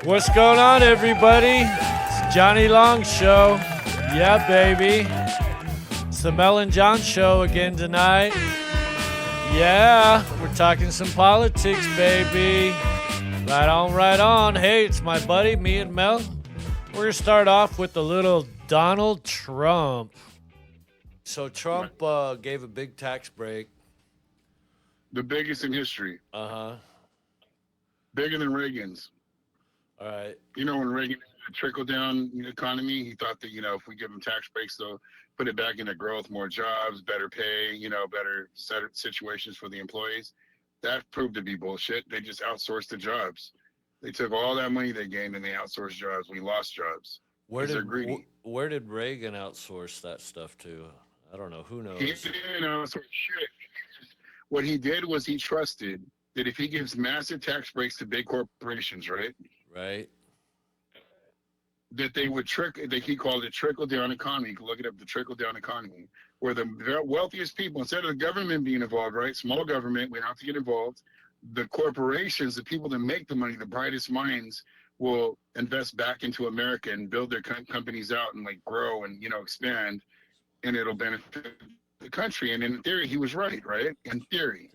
What's going on, everybody? It's Johnny Long Show. Yeah, baby. It's the Mel and John Show again tonight. Yeah, we're talking some politics, baby. Right on, right on. Hey, it's my buddy, me and Mel. We're going to start off with a little Donald Trump. So, Trump gave a big tax break. The biggest in history, Uh huh. bigger than Reagan's. All right. You know, when Reagan had a trickle down economy, he thought that, if we give them tax breaks, they'll put it back into growth, more jobs, better pay, better situations for the employees. That proved to be bullshit. They just outsourced the jobs. They took all that money they gained and they outsourced jobs. We lost jobs because they're greedy. Where did Reagan outsource that stuff to? I don't know. Who knows? He didn't outsource shit. What he did was he trusted that if he gives massive tax breaks to big corporations, right? Right. That they would he called it trickle down economy. You can look it up, the trickle down economy, where the wealthiest people, instead of the government being involved, right? Small government, we don't have to get involved. The corporations, the people that make the money, the brightest minds will invest back into America and build their companies out and like grow and, expand, and it'll benefit the country. And in theory, he was right? In theory.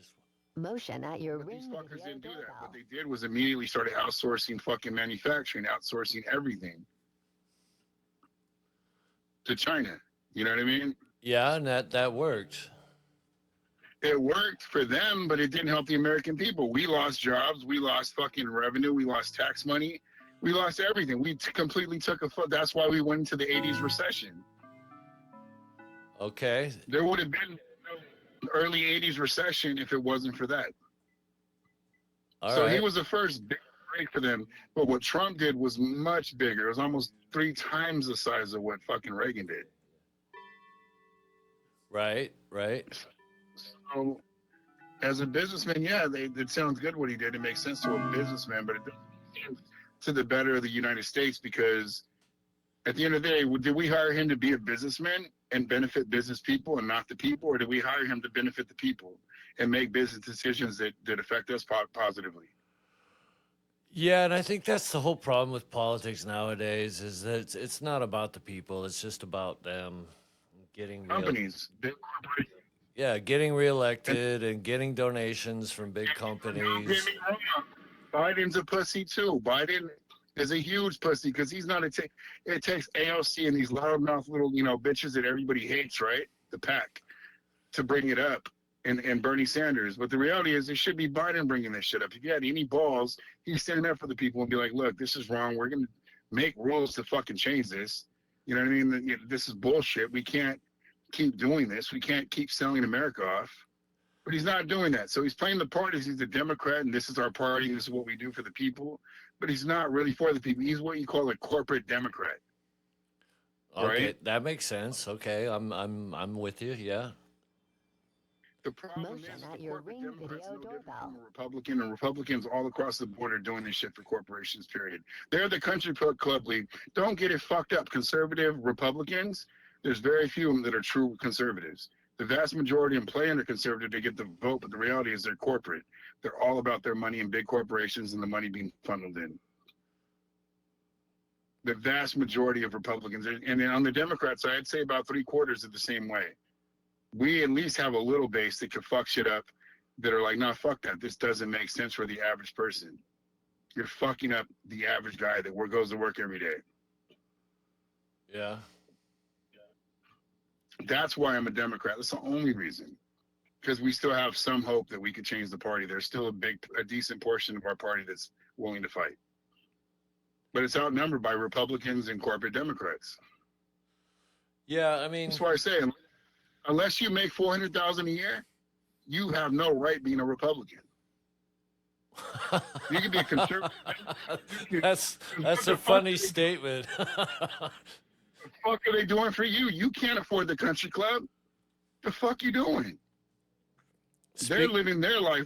Motion at your But these ring fuckers video didn't do that. doorbell. What they did was immediately started outsourcing fucking manufacturing, outsourcing everything to China. You know what I mean? Yeah, and that worked. It worked for them, but it didn't help the American people. We lost jobs. We lost fucking revenue. We lost tax money. We lost everything. We completely took a foot. That's why we went into the 80s recession. Okay. There would have been no early 80s recession if it wasn't for that. All right. He was the first big break for them. But what Trump did was much bigger. It was almost 3 times the size of what fucking Reagan did. Right. So, as a businessman, yeah, it sounds good what he did. It makes sense to a businessman, but it doesn't make sense to the better of the United States, because at the end of the day, did we hire him to be a businessman and benefit business people and not the people, or did we hire him to benefit the people and make business decisions that affect us positively? Yeah, and I think that's the whole problem with politics nowadays is that it's not about the people. It's just about them getting Companies, big corporations. getting reelected and getting donations from big Don't companies. get me wrong. Biden's a pussy too. Biden is a huge pussy because he's not it takes AOC and these loudmouth little, bitches that everybody hates, right? The pack, to bring it up, and Bernie Sanders. But the reality is it should be Biden bringing this shit up. If he had any balls, he'd stand up for the people and be like, look, this is wrong. We're going to make rules to fucking change this. You know what I mean? This is bullshit. We can't keep doing this. We can't keep selling America off. But he's not doing that. So he's playing the part as he's a Democrat and this is our party. This is what we do for the people. But he's not really for the people. He's what you call a corporate Democrat. Okay, Right? that makes sense. Okay, I'm with you. Yeah. The problem Motion is at the your corporate ring Democrats video no different doorbell. from a Republican, and Republicans all across the board are doing this shit for corporations, period. They're the country club league. Don't get it fucked up. Conservative Republicans, there's very few of them that are true conservatives. The vast majority of them play under conservative to get the vote, but the reality is they're corporate. They're all about their money and big corporations and the money being funneled in. The vast majority of Republicans, and then on the Democrat side, I'd say about 3/4 are the same way. We at least have a little base that could fuck shit up, that are like, no, fuck that. This doesn't make sense for the average person. You're fucking up the average guy that goes to work every day. Yeah. That's why I'm a Democrat. That's the only reason. Because we still have some hope that we could change the party. There's still a decent portion of our party that's willing to fight. But it's outnumbered by Republicans and corporate Democrats. Yeah, I mean, That's why I say, unless you make $400,000 a year, you have no right being a Republican. You can be a conservative. that's a funny statement. What the fuck are they doing for you? You can't afford the country club. The fuck you doing? They're living their life.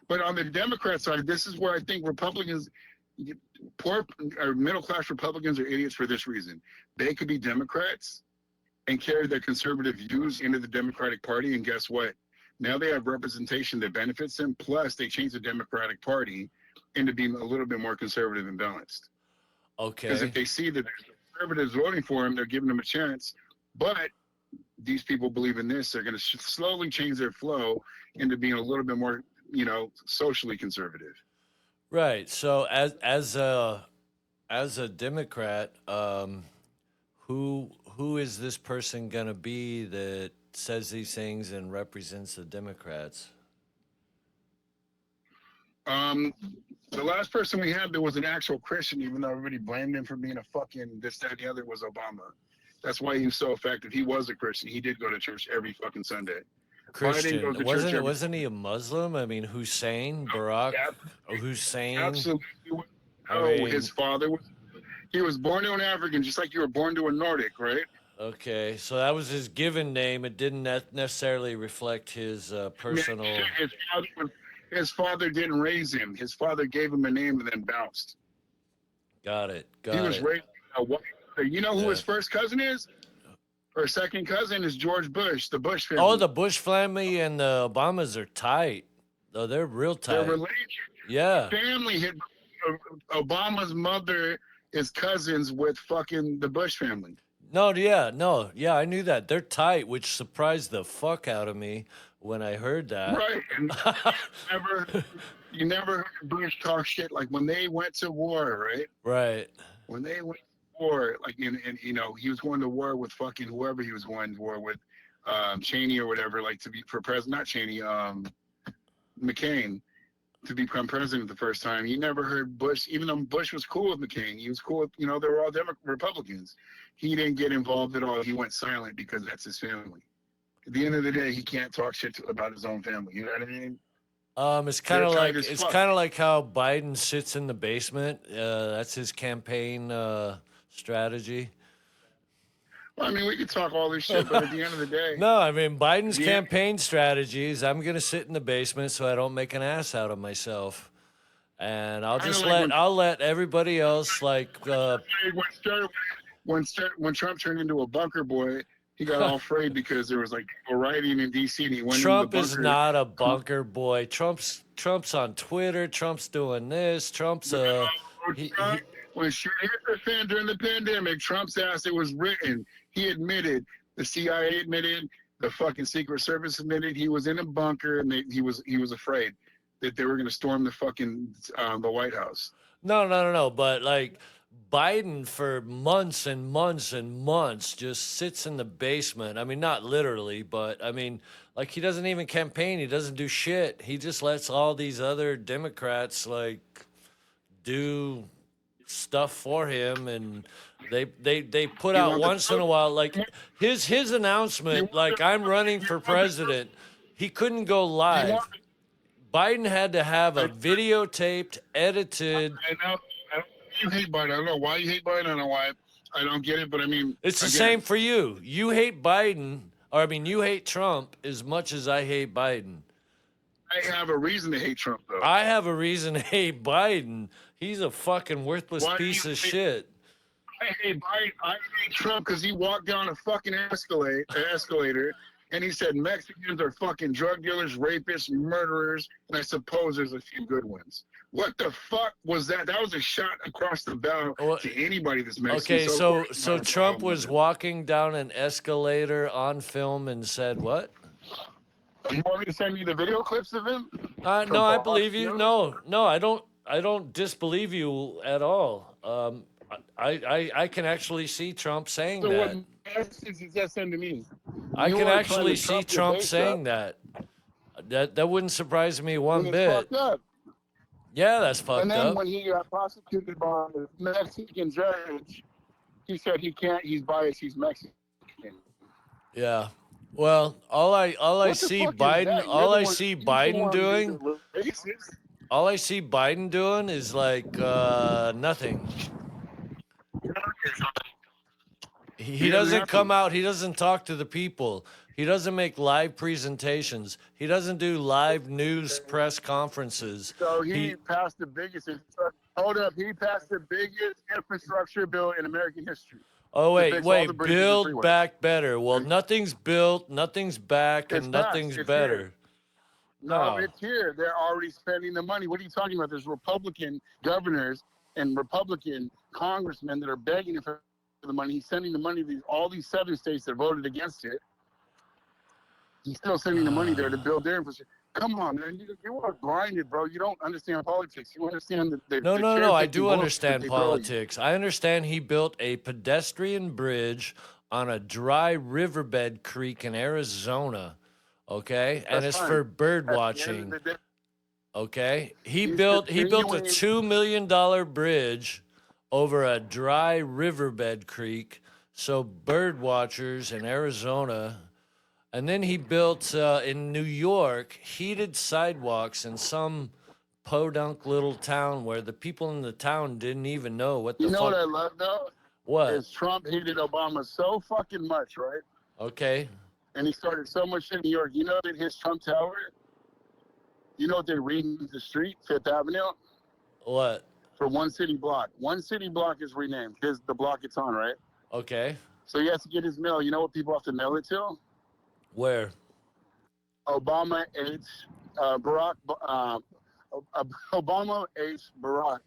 But on the Democrat side, this is where I think Republicans, poor or middle class Republicans, are idiots for this reason. They could be Democrats and carry their conservative views into the Democratic Party, and guess what? Now they have representation that benefits them. Plus, they change the Democratic Party into being a little bit more conservative and balanced. Because Okay. if they see that conservatives voting for him, they're giving him a chance. But these people believe in this, they're going to slowly change their flow into being a little bit more, socially conservative. Right. So as a Democrat, who is this person gonna be that says these things and represents the Democrats? Um, the last person we had that was an actual Christian, even though everybody blamed him for being a fucking this, that, and the other, was Obama. That's why he was so effective. He was a Christian. He did go to church every fucking Sunday. Christian. goes to church Wasn't every- wasn't he a Muslim? I mean, Hussein, Barack Hussein. Absolutely. I No, mean- his father was. He was born to an African, just like you were born to a Nordic, right? Okay, so that was his given name. It didn't necessarily reflect his personal. His father didn't raise him. His father gave him a name and then bounced. Got it. He was raised a white. You know who Yeah. his first cousin is? Or second cousin is George Bush, the Bush family. Oh, the Bush family and the Obamas are tight. Oh, they're real They're tight. related. Yeah. Family. Obama's mother is cousins with fucking the Bush family. No, yeah, I knew that. They're tight, which surprised the fuck out of me when I heard that. Right. And you never heard Bush talk shit like when they went to war, right? Right. When they went to war, like he was going to war with fucking whoever he was going to war with, Cheney or whatever, like to be for president, not Cheney, McCain, to become president the first time. You never heard Bush, even though Bush was cool with McCain, he was cool with, they were all Republicans. He didn't get involved at all. He went silent because that's his family. At the end of the day, he can't talk shit about his own family. You know what I mean? It's kind of They're like tight as it's fuck. kind of like how Biden sits in the basement. That's his campaign strategy. Well, I mean, we could talk all this shit, but at the end of the day, No, I mean Biden's Yeah. campaign strategy is I'm gonna sit in the basement so I don't make an ass out of myself, and I'll Kinda just like when- I'll let everybody else when Trump turned into a bunker boy, he got all afraid because there was like people rioting in D.C. and he went Trump into the is bunker. not a bunker boy. Trump's on Twitter. Trump's doing this. Trump's he- When shit hit the fan during the pandemic, Trump's ass, it was written. He admitted, the CIA admitted, the fucking Secret Service admitted he was in a bunker and he was afraid that they were going to storm the fucking the White House. No. But like Biden for months and months and months just sits in the basement. I mean, not literally, but I mean, like he doesn't even campaign. He doesn't do shit. He just lets all these other Democrats like do stuff for him, and they put out want the once in a while like his announcement like I'm running for president. He couldn't go live. Biden had to have a videotaped, edited. I know you hate Biden. I don't know why you hate Biden. I don't know why. I don't get it, but I mean, It's the again, same for you. You hate Biden, or I mean, you hate Trump as much as I hate Biden. I have a reason to hate Trump, though. I have a reason to hate Biden. He's a fucking worthless Why do piece you of hate- shit. I hate Biden. I hate Trump because he walked down a fucking escalator and he said Mexicans are fucking drug dealers, rapists, murderers, and I suppose there's a few good ones. What the fuck was that? That was a shot across the bow Well, to anybody that's Mexican. Okay, of so course it's not a Trump problem was with walking down an escalator on film and said what? it. You want me to send you the video clips of him? No, I Fox believe you. News? No, I don't disbelieve you at all. I can actually see Trump saying So that. what message does that send to me? I You can are trying actually to see Trump your Trump base saying up. that. That wouldn't surprise me one And it's bit. fucked up. Yeah, that's And fucked then up. when he got prosecuted by the Mexican judge, he said he can't. He's biased. He's Mexican. Yeah. Well, all I What the see fuck is Biden that? You're all the I one- see you're the Biden one doing who's racist. all I see Biden doing is like nothing. He He doesn't doesn't have come to. out, he doesn't talk to the people. He doesn't make live presentations. He doesn't do live news press conferences. So he He- passed the biggest. Hold up, he passed the biggest infrastructure bill in American history. Oh to fix wait, all the wait, bridges and build freeways. back better. Well, nothing's built, nothing's back, It's and not. nothing's It's better. here. No. It's here. They're already spending the money. What are you talking about? There's Republican governors and Republican congressmen that are begging for the money. He's sending the money to all these southern states that voted against it. He's still sending the money there to build their infrastructure. Come on, man. You are blinded, bro. You don't understand politics. You understand the No, the no, no. I cherry-picking do bullshit understand they throw you. politics. I understand he built a pedestrian bridge on a dry riverbed creek in Arizona. Okay, and That's it's fine. for bird At the end watching. of the day, Okay, he he's built a continuing. $2 million bridge over a dry riverbed creek, so bird watchers in Arizona. And then he built in New York heated sidewalks in some podunk little town where the people in the town didn't even know what the You know what fuck. I love though? What? Is Trump hated Obama so fucking much, right? Okay. And he started so much shit in New York. You know that his Trump Tower, you know what they renamed the street, Fifth Avenue, What? for one city block. One city block is renamed. His the block it's on, right? Okay. So he has to get his mail. You know what people have to mail it to? Where? Obama H. Barack. Obama H. Barack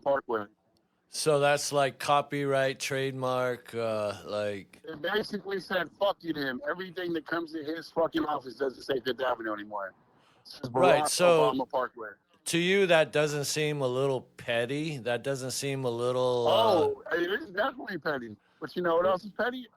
Parkway. So that's like copyright, trademark, like. It basically said "fuck you" to him. Everything that comes to his fucking office doesn't say Fifth Avenue anymore. It says Right, Barack so- Obama Parkway. To you, that doesn't seem a little petty. That doesn't seem a little. It is definitely petty. But you know what else is petty?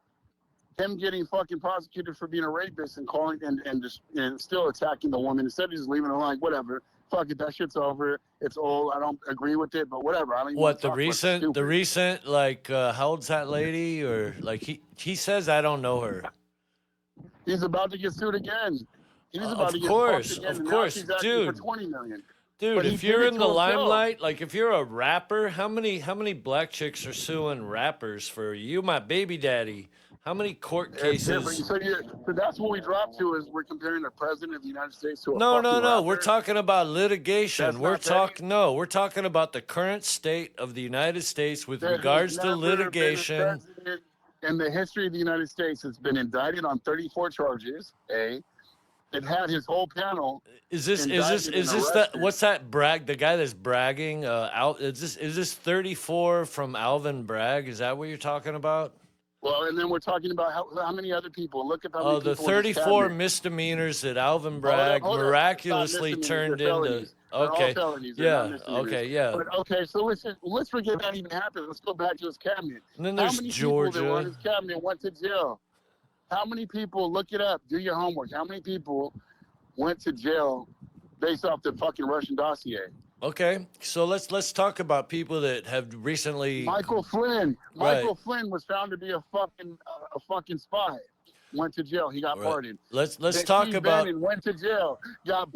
Him getting fucking prosecuted for being a rapist and calling and still attacking the woman instead of just leaving her like whatever. Fuck it, that shit's over. It's old. I don't agree with it, but whatever. I don't even What wanna the talk about it. It's recent, the stupid. recent, like, how old's that lady? Or like he says I don't know her. He's about to get sued again. He's about Of to get course, fucked again. of and course, now she's asking for dude. $20 million. Dude, But he if did you're it in to the himself. limelight, like if you're a rapper, how many black chicks are suing rappers for you, my baby daddy? How many court It's different. cases? So that's what we dropped to is we're comparing the president of the United States to a No, fucking no, no. rapper. We're talking about litigation. That's We're not petty? talking no. We're talking about the current state of the United States with There has regards to never been a litigation. president in the history of the United States has been indicted on 34 charges. It had his whole panel. Is this indicted and that arrested. what's that brag? The guy that's bragging? Is this 34 from Alvin Bragg? Is that what you're talking about? Well, and then we're talking about how many other people. Look at how many Oh, the people in his 34 cabinet. misdemeanors that Alvin Bragg Hold up. miraculously It's not turned misdemeanors, they're into. felonies. They're all Okay, felonies, they're not yeah, misdemeanors. okay, yeah. But okay, so let's forget that even happened. Let's go back to his cabinet. And then How there's many people that were on Georgia. his cabinet went to jail? How many people? Look it up. Do your homework. How many people went to jail based off the fucking Russian dossier? Okay, so let's talk about people that have recently. Michael Flynn. Right. Michael Flynn was found to be a fucking spy. Went to jail. He got Right. pardoned. Let's Steve talk about. Bannon went to jail. Got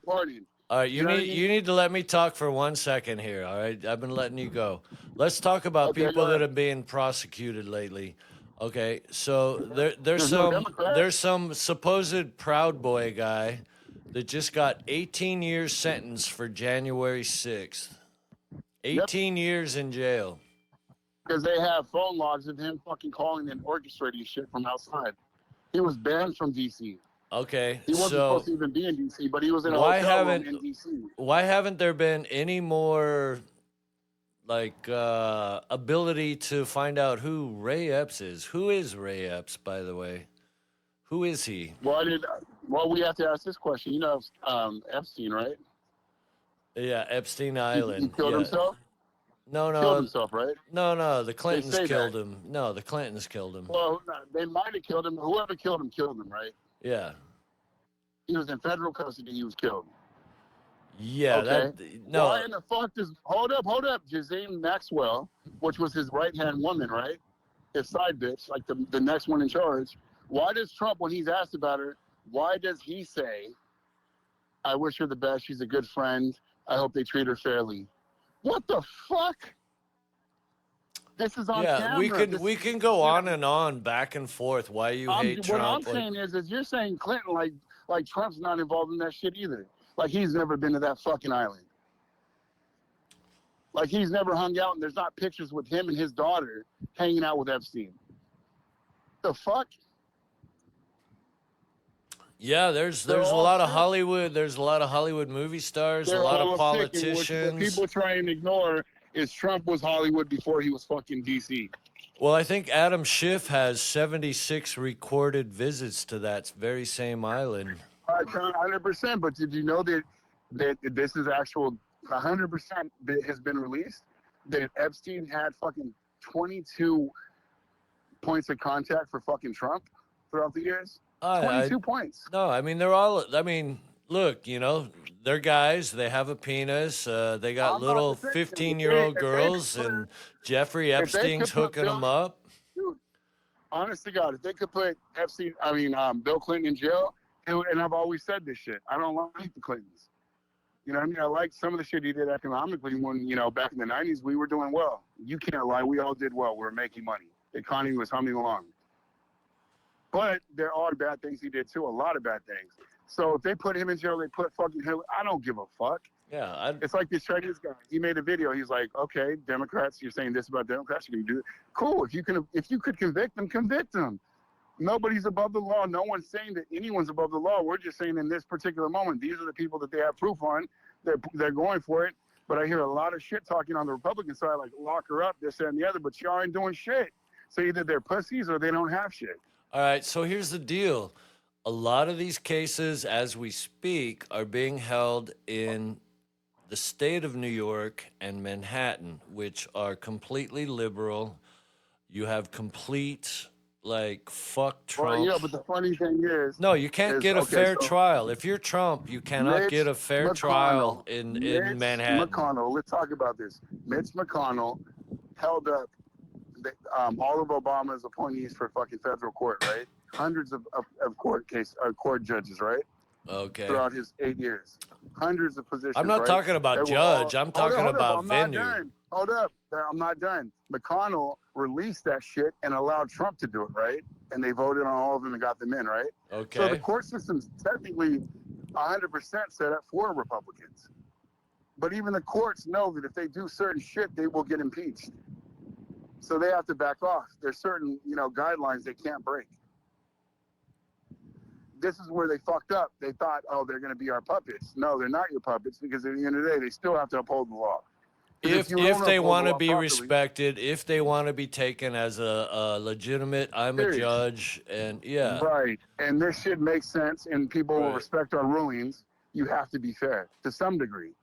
pardoned. All right, You know what I mean? you need to let me talk for 1 second here. All right, I've been letting you go. Let's talk about Okay, people go that ahead. are being prosecuted lately. Okay, so there's There's no some Democrats? there's some supposed Proud Boy guy that just got 18 years sentence for January 6th. 18 years in jail. Because they have phone logs of him fucking calling and orchestrating shit from outside. He was banned from D.C. Okay, He wasn't so supposed to even be in D.C., but he was in a Why hotel room haven't- in D.C. why haven't there been any more like ability to find out who Ray Epps is? Who is Ray Epps, by the way? Who is he? Well, we have to ask this question. You know Epstein, right? Yeah, Epstein He Island. killed yeah. himself? No, Killed no, himself, right? no. The Clintons say killed that. him. No, the Clintons killed him. Well, they might have killed him. Whoever killed him, right? Yeah, He was in federal custody. He was killed. yeah. Okay. That no. Why in the fuck does... Hold up. Ghislaine Maxwell, which was his right-hand woman, right? His side bitch, like the next one in charge. Why does Trump, when he's asked about her, why does he say, I wish her the best, she's a good friend, I hope they treat her fairly? What the fuck? This is on Yeah, camera. we can go on and on, back and forth. Why you hate What I'm Trump? Like, saying is you're saying Clinton like Trump's not involved in that shit either. Like he's never been to that fucking island. Like he's never hung out and there's not pictures with him and his daughter hanging out with Epstein. The fuck? Yeah, there's They're a all lot of sick. Hollywood. There's a lot of Hollywood movie stars, a They're lot of all sick. And what politicians. people try and ignore is Trump was Hollywood before he was fucking DC. Well, I think Adam Schiff has 76 recorded visits to that very same island. 100%. But did you know that this is actual 100% that has been released? That Epstein had fucking 22 points of contact for fucking Trump throughout the years. I 22 points. no, I mean they're all. I mean, look, you know, they're guys. They have a penis. They got I'm about little to say, 15-year-old if they girls, could put- and Jeffrey if they Epstein's could put hooking them up. Dude, honest to God, if they could put Bill Clinton in jail, and I've always said this shit, I don't like the Clintons. You know what I mean? I like some of the shit he did economically when, back in the 90s, we were doing well. You can't lie. We all did well. We were making money. The economy was humming along. But there are bad things he did, too. A lot of bad things. So if they put him in jail, they put fucking Hillary. I don't give a fuck. Yeah, It's like this Chinese guy. He made a video. He's like, okay, Democrats, you're saying this about Democrats. You can do it. Cool. If you could convict them, convict them. Nobody's above the law. No one's saying that anyone's above the law. We're just saying in this particular moment, these are the people that they have proof on. They're going for it. But I hear a lot of shit talking on the Republican side, like lock her up, this, that, and the other. But y'all aren't doing shit. So either they're pussies or they don't have shit. all right, so here's the deal. A lot of these cases, as we speak, are being held in the state of New York and Manhattan, which are completely liberal. You have complete, like, fuck Trump. Well, yeah, but the funny thing is, No, you can't get a okay, fair so trial. If you're Trump, you cannot Mitch get a fair trial in Mitch Manhattan. McConnell, let's talk about this. Mitch McConnell held up all of Obama's appointees for fucking federal court, right? Hundreds of court judges, right? Okay. Throughout his 8 years. Hundreds of positions. I'm not right? talking about They were all- judge. I'm Hold talking up, about I'm not venue. done. Hold up. I'm not done. McConnell released that shit and allowed Trump to do it, right? And they voted on all of them and got them in, right? So the Okay. court system's technically 100% set up for Republicans. But even the courts know that if they do certain shit, they will get impeached. So they have to back off. There's certain, guidelines they can't break. This is where they fucked up. They thought, oh, they're going to be our puppets. No, they're not your puppets because at the end of the day, they still have to uphold the law. 'Cause If you don't they uphold want the to law be properly- respected, if they want to be taken as a legitimate, I'm a Period. judge, and yeah, Right. And this shit makes sense and people will Right. respect our rulings. You have to be fair to some degree.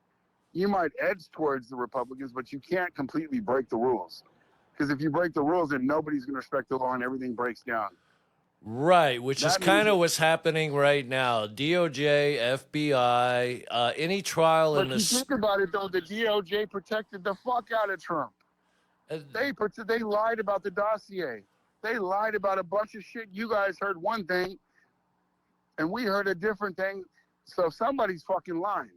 You might edge towards the Republicans, but you can't completely break the rules. Because if you break the rules, then nobody's going to respect the law and everything breaks down. right, which is That kind of means- what's happening right now. DOJ, FBI, any trial But in you the think about it, though, the DOJ protected the fuck out of Trump. They lied about the dossier. They lied about a bunch of shit. You guys heard one thing, and we heard a different thing. So somebody's fucking lying.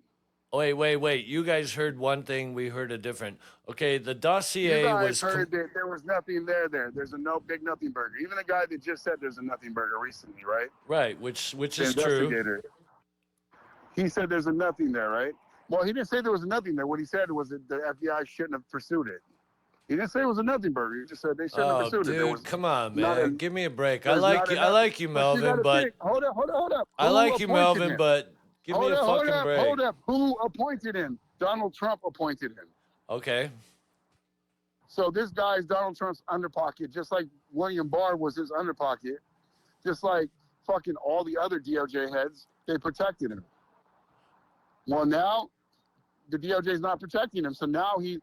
wait. You guys heard one thing, we heard a different. Okay, the You dossier guys was heard that there was nothing there. There's a big nothing burger. Even the guy that just said there's a nothing burger recently, right? right, which The is true. investigator. He said there's a nothing there, right? Well, he didn't say there was a nothing there. What he said was that the FBI shouldn't have pursued it. He didn't say it was a nothing burger. He just said they shouldn't have Oh, pursued it. There dude, was come on, not man. a- Give me a break. I there's like not you. enough- I like you, but you Melvin, gotta but think. Hold up. I Who like you, appointed Melvin, him? but give me a fucking break. Hold up. Who appointed him? Donald Trump appointed him. Okay. So this guy is Donald Trump's underpocket, just like William Barr was his underpocket, just like fucking all the other DOJ heads, they protected him. Well, now the DOJ is not protecting him. So now he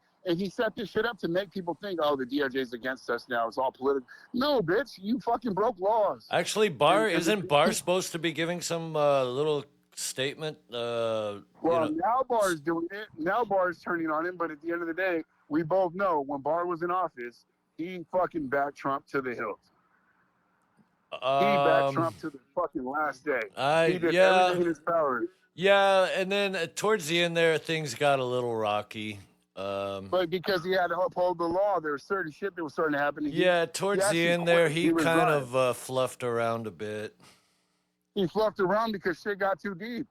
set this shit up to make people think, oh, the DOJ is against us now. It's all political. No, bitch, you fucking broke laws. Actually, Barr And- isn't Barr supposed to be giving some little statement? Well, you know, now Barr is doing it. Now Barr is turning on him. But at the end of the day, we both know when Barr was in office, he fucking backed Trump to the hilt. He backed Trump to the fucking last day. He did everything in his power. Yeah, and then towards the end there, things got a little rocky. But because he had to uphold the law, there was certain shit that was starting to happen. Yeah, towards the actually end there, quit. he He kind resigned. of fluffed around a bit. He fluffed around because shit got too deep.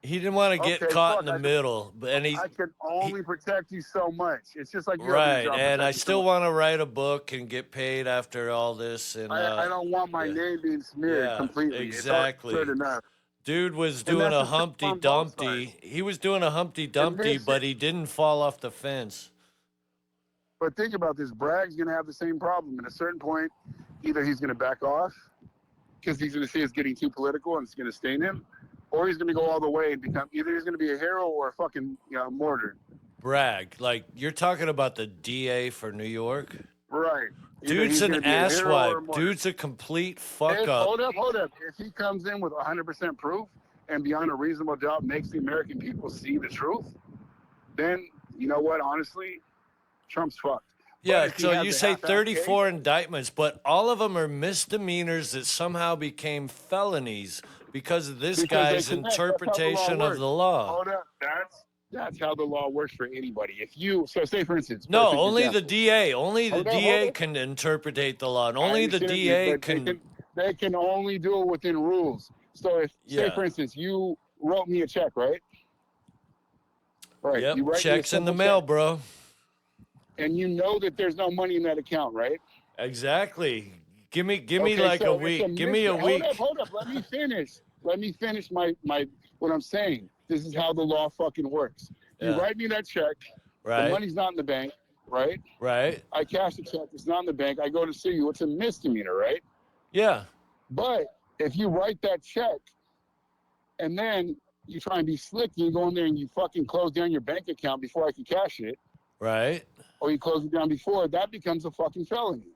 He didn't want to get Okay, caught fuck. in the middle, and I can only protect you so much. It's just like you having a right. job And I protecting still someone. want to write a book and get paid after all this. And I don't want my yeah, name being smeared yeah, completely. It's already good exactly. enough. Dude was And doing that's a the same Humpty on both sides. Dumpty. He was doing a Humpty And Dumpty, listen, but he didn't fall off the fence. but think about this. Bragg's going to have the same problem. At a certain point, either he's going to back off because he's going to see it's getting too political and it's going to stain him, or he's going to go all the way and become either he's going to be a hero or a fucking martyr. Bragg, like you're talking about the DA for New York. Right. Either Dude's he's an going to be a hero or a asswipe. martyr. Dude's a complete fuck If, up. hold up. If he comes in with 100% proof and beyond a reasonable doubt makes the American people see the truth, then you know what? Honestly, Trump's fucked. Yeah, if he so has you a say half-assed 34 indictments, but all of them are misdemeanors that somehow became felonies because of this Because they guy's connect. That's how the law interpretation of works. the law. Hold up. That's how the law works for anybody. If you say for instance, No, perfect only the example. DA. Only the Hold up, DA hold up. can interpretate the law, and I only the understand you, DA but can. they can only do it within rules. So if say Yeah. for instance you wrote me a check, right? Right. Yep, You write me a checks in the simple mail, check, bro. and you know that there's no money in that account, right? Exactly. Give me Okay, like a so it's week. Give me a mystery. week. Hold up. Let me finish. Let me finish my what I'm saying. This is how the law fucking works. You Yeah. write me that check. The Right. money's not in the bank, right? Right. I cash the check. It's not in the bank. I go to sue you. It's a misdemeanor, right? Yeah. But if you write that check and then you try and be slick and you go in there and you fucking close down your bank account before I can cash it, Right. or you close it down before, that becomes a fucking felony.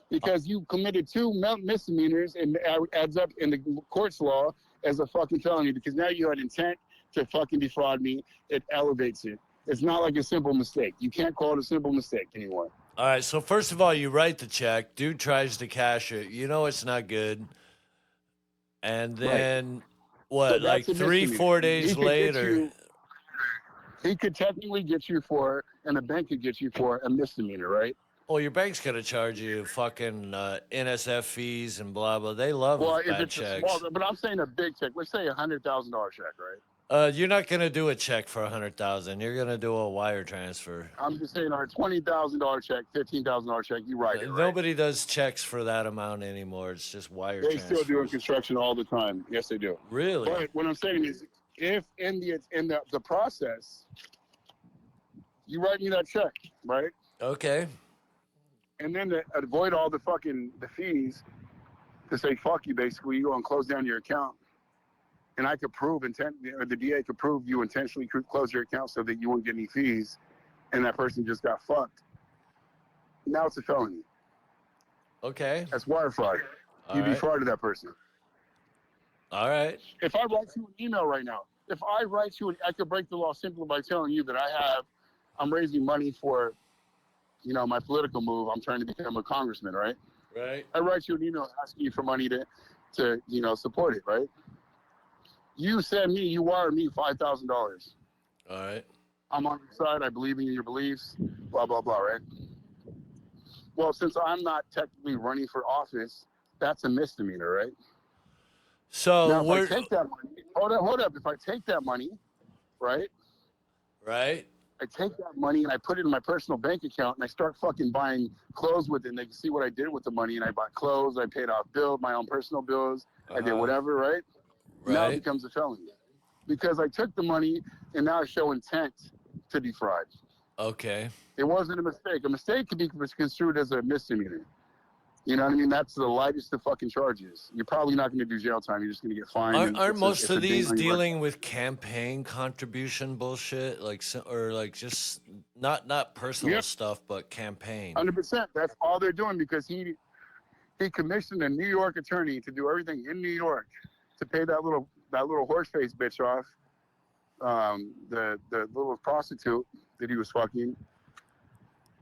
Because you committed two misdemeanors and adds up in the court's law as a fucking felony because now you had intent to fucking defraud me. It elevates it. It's not like a simple mistake. You can't call it a simple mistake anymore. All right. So first of all, you write the check. Dude tries to cash it. You know it's not good. And then what? So Like that's a 3, misdemeanor. 4 days He could get later. you- He could technically get you for, and the bank could get you for a misdemeanor, right? Well, your bank's gonna charge you fucking NSF fees and blah blah. They love Well, if bad it's a checks. small, but I'm saying a big check. Let's say $100,000 check, right? You're not gonna do a check for 100,000. You're gonna do a wire transfer. I'm just saying, our $20,000 check, $15,000 check, you write it, right? Nobody does checks for that amount anymore. It's just wire They transfers. still do in construction all the time. Yes, they do. Really? But what I'm saying is, if in the process, you write me that check, right? Okay. And then to avoid all the fees, to say fuck you, basically, you go and close down your account. And I could prove the DA could prove you intentionally close your account so that you won't get any fees, and that person just got fucked. Now it's a felony. Okay. That's wire fraud. All You right. defrauded that person. All right. If I write you an email right now, I could break the law simply by telling you that I'm raising money for, my political move. I'm trying to become a congressman, right? Right. I write you an email asking you for money to support it, right? You wire me $5,000. All right. I'm on your side. I believe in your beliefs. Blah blah blah. Right. Well, since I'm not technically running for office, that's a misdemeanor, right? So Now, if we're I take that money, hold up. If I take that money, right? right. I take that money and I put it in my personal bank account and I start fucking buying clothes with it. And they can see what I did with the money. And I bought clothes. I paid off bills, my own personal bills. I did Uh-huh. whatever, right? Now it Right. becomes a felony because I took the money and now I show intent to defraud. Okay. It wasn't a mistake. A mistake could be construed as a misdemeanor. You know what I mean? That's the lightest of fucking charges. You're probably not going to do jail time. You're just going to get fined. Aren't most it's a of these ding on your dealing with campaign contribution bullshit, or like just not personal Yep. stuff, but campaign? 100%. That's all they're doing because he commissioned a New York attorney to do everything in New York to pay that little horse face bitch off, the little prostitute that he was fucking.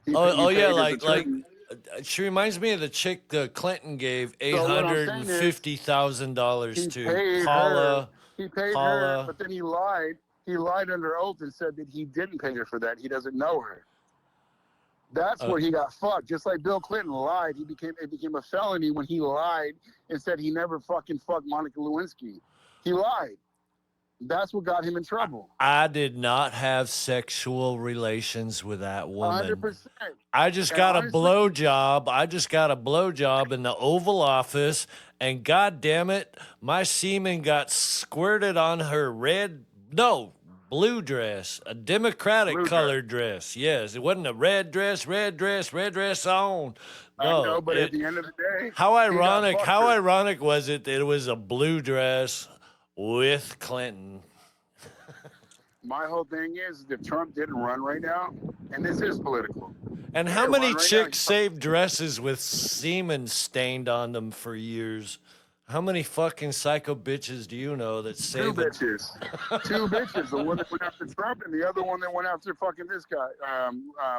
He Oh yeah, paid his like attorney. she reminds me of the chick Clinton gave what I'm saying is, $850,000 he to paid Paula. He paid Paula. her, but then he lied. He lied under oath and said that he didn't pay her for that. He doesn't know her. That's where he got fucked. Just like Bill Clinton lied, it became a felony when he lied and said he never fucking fucked Monica Lewinsky. He lied. That's what got him in trouble. I did not have sexual relations with that woman. 100%. I just And got a honestly, blowjob. I just got a blowjob in the Oval Office, and God damn it, my semen got squirted on her blue dress, a Democratic blue dress. colored dress. Yes, it wasn't a red dress on. I know, No, but at the end of the day, how he got ironic! How busted. ironic was it that it was a blue dress with Clinton? My whole thing is if Trump didn't run right now, and this is political. And If how he many run right now, chicks saved dresses with semen stained on them for years? How many fucking psycho bitches do you know that two save it? bitches. Two bitches. The one that went after Trump and the other one that went after fucking this guy,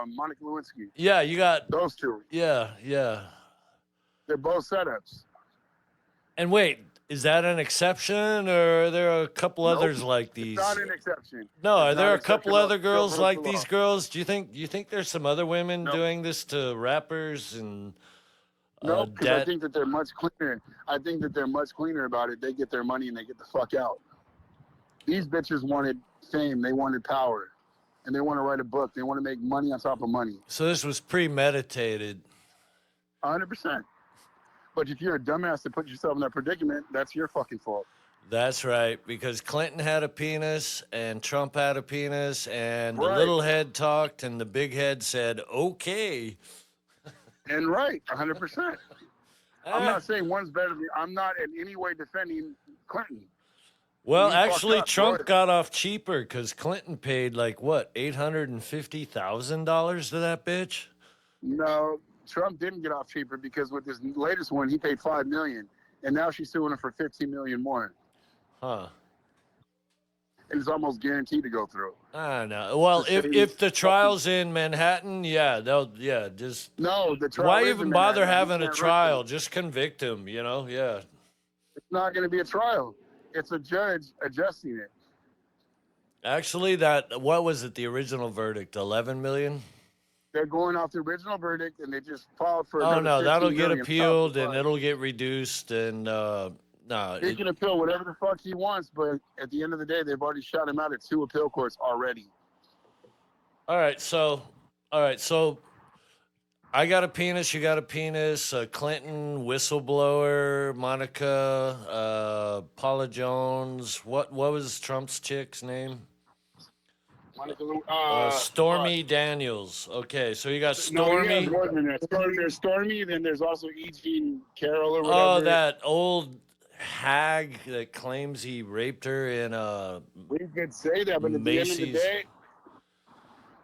Monica Lewinsky. Yeah, you got, Those two. yeah. They're both setups. And wait, is that an exception or are there a couple Nope. others like these? It's not an exception. No, are It's there not a couple exception. other girls They'll like broke the these law. girls? Do you think there's some other women Nope. doing this to rappers and No, because I debt? think that they're much cleaner. I think that they're much cleaner about it. They get their money and they get the fuck out. These bitches wanted fame. They wanted power. And they want to write a book. They want to make money on top of money. So this was premeditated. 100%. But if you're a dumbass to put yourself in that predicament, that's your fucking fault. That's right, because Clinton had a penis and Trump had a penis, and the Right. little head talked and the big head said, okay. And right, 100%. I'm Ah, not saying one's better than I'm not in any way defending Clinton. well, he fucked actually, up, Trump but- got off cheaper because Clinton paid like, what, $850,000 to that bitch? No, Trump didn't get off cheaper because with this latest one, he paid $5 million. And now she's suing him for $15 million more. Huh. And it's almost guaranteed to go through. I don't know. Well, Just if say- the trial's in Manhattan, just No, the trial why is even in bother Manhattan. having He a can't trial? run Just convict him, yeah. It's not going to be a trial. It's a judge adjusting it. Actually, what was it, the original verdict? 11 million? They're going off the original verdict, and they just filed for. Oh another no, 15 that'll get million. appealed and Fine. it'll get reduced and no. He can appeal whatever the fuck he wants, but at the end of the day, they've already shot him out at 2 appeal courts already. All right, so I got a penis, you got a penis. Clinton, whistleblower, Monica, Paula Jones. What was Trump's chick's name? Monica, Stormy Daniels. Okay, so you got No, Stormy. he has more than that. There's Stormy, then there's also E. Jean Carroll or whatever. Oh, that old hag that claims he raped her in We could say that, but at the end of the Macy's. day,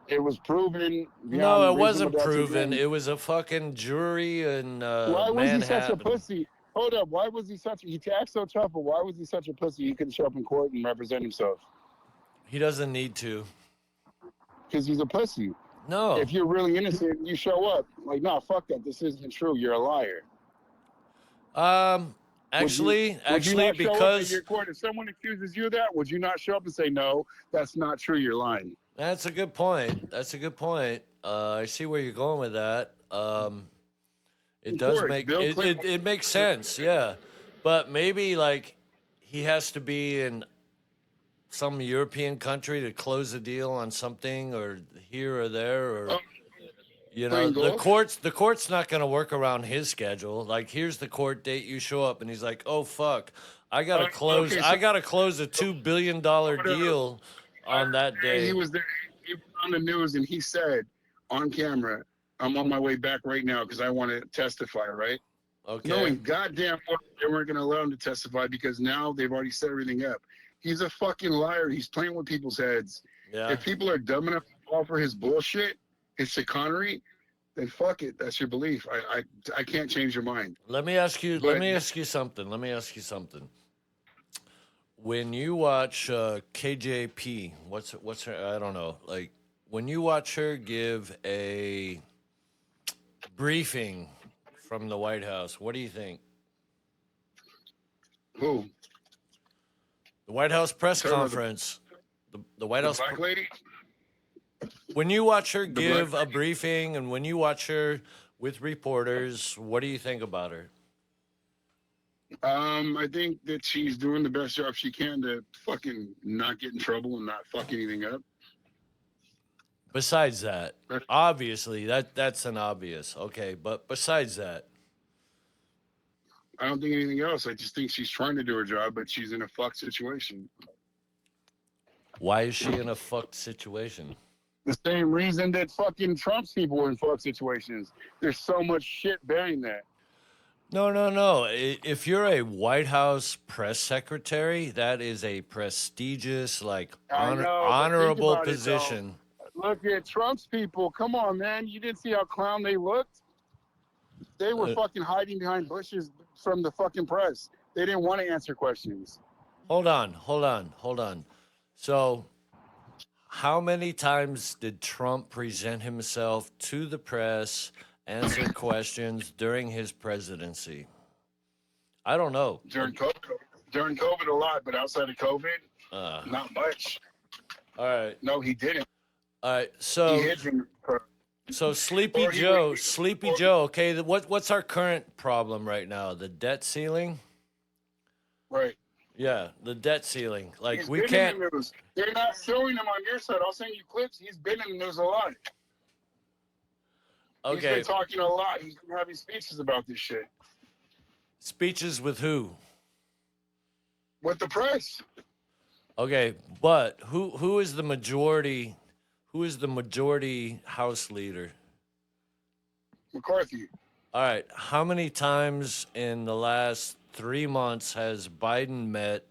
it was proven. No, it wasn't reasonable doubt proven. again. It was a fucking jury in Why was he such a Manhattan. pussy? Hold up. Why was he such? He acts so tough, but why was he such a pussy? He couldn't show up in court and represent himself He doesn't need to. because he's a pussy. No. If you're really innocent, you show up. Like, no, fuck that. This isn't true. You're a liar. Actually, Would you not show up in because your court, if someone accuses you of that, would you not show up and say, no, that's not true, you're lying? that's a good point. That's a good point. I see where you're going with that. It Of does course, make Bill it, Clinton- it makes sense, yeah. But maybe like he has to be in some European country to close a deal on something, or here or there, or Oh, you know, playing golf? the court's not going to work around his schedule. Like, here's the court date, you show up, and he's like, oh fuck, I gotta Okay, close. so- I gotta close a $2 billion deal on that day. He was there. He was on the news and he said on camera, I'm on my way back right now because I want to testify, right? Okay. Knowing goddamn well they weren't going to allow him to testify because now they've already set everything up. He's a fucking liar. He's playing with people's heads. Yeah. If people are dumb enough to fall for his bullshit, his chicanery, then fuck it. That's your belief. I can't change your mind. Let me ask you. But- Let me ask you something. When you watch KJP, what's her? I don't know. Like when you watch her give a briefing from the White House, what do you think? Who? The White House press Tell her the- conference. The White The House. black lady? When you watch her black give a lady? briefing, and when you watch her with reporters, what do you think about her? I think that she's doing the best job she can to fucking not get in trouble and not fuck anything up. Besides that, But obviously that's an obvious. Okay, but besides that, I don't think anything else. I just think she's trying to do her job, but she's in a fuck situation. why is she in a fucked situation? The same reason that fucking Trump's people were in fuck situations. There's so much shit bearing that. No, no, no. If you're a White House press secretary, that is a prestigious, like I know, but think honorable about it, though. position. Look at Trump's people. Come on, man. You didn't see how clown they looked? They were Uh, fucking hiding behind bushes from the fucking press. They didn't want to answer questions. Hold on, hold on, hold on. So, how many times did Trump present himself to the press, answer questions during his presidency? I don't know. During COVID, a lot, but outside of COVID, Uh, not much. all right, No, he didn't. all right. He So, hid from so Sleepy Or he Joe, would- Sleepy or- Joe. Okay, what's our current problem right now? The debt ceiling. right. Yeah, the debt ceiling. Like He's we been can't. in the news. They're not showing him on your side. I'll send you clips. He's been in the news a lot. He's Okay, been talking a lot. He's been having speeches about this shit speeches with who? with the press. Okay, but who is the majority? Who is the majority House leader? McCarthy. All right, how many times in the last 3 months has Biden met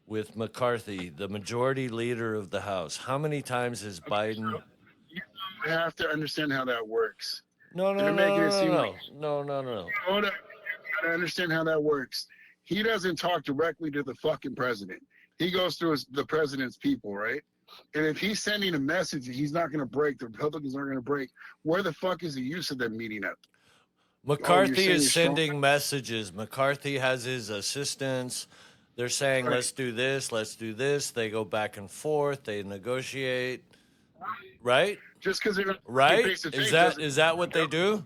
with McCarthy, the majority leader of the House? How many times has Biden? You have to understand how that works. No, no, They're no, making no, it seem no, like- no, no, no, no. Hold up. You gotta understand how that works. He doesn't talk directly to the fucking president. He goes through the president's people, right? And if he's sending a message that he's not going to break, the Republicans aren't going to break, where the fuck is the use of them meeting up? McCarthy saying is you're strong? sending messages. McCarthy has his assistants. They're saying, Right. let's do this, let's do this. They go back and forth. They negotiate. Right? Just because they're not Right? face to face Is that what they do?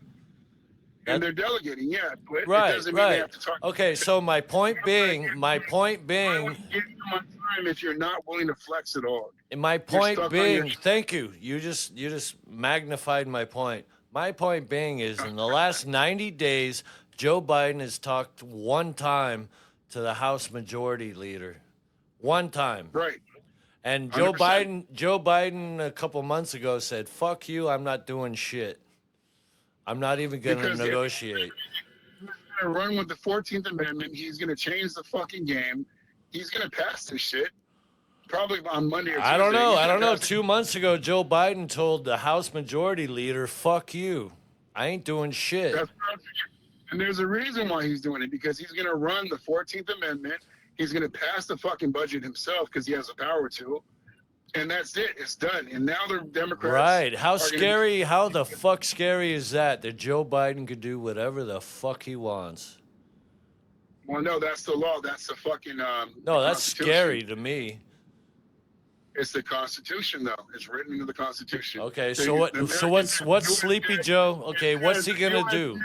and they're delegating, yeah. But it Right, doesn't mean they right. have to talk. Okay, so my point being, Why would you give them on time if you're not willing to flex at all? stuck on your- thank you. You just magnified my point. My point being is in the last 90 days, Joe Biden has talked one time to the House Majority Leader. One time. Right. And 100%. Joe Biden a couple months ago said, "Fuck you, I'm not doing shit. I'm not even going to Because if- negotiate." He's going to run with the 14th Amendment. He's going to change the fucking game. He's going to pass this shit. Probably on Monday or Tuesday. I don't know. He's I gonna don't know. pass it. 2 months ago, Joe Biden told the House Majority Leader, "Fuck you. I ain't doing shit." That's what- And there's a reason why he's doing it, because he's going to run the 14th Amendment. He's going to pass the fucking budget himself because he has the power to. And that's it. It's done. And now the Democrats. Right. How are gonna- scary, how the fuck scary is that Joe Biden could do whatever the fuck he wants? Well, no, that's the law. That's the fucking. No, the that's Constitution. scary to me. It's the Constitution, though. It's written into the Constitution. Okay, The- so what? the So Americans- what's Sleepy Joe? Okay, what's he gonna do?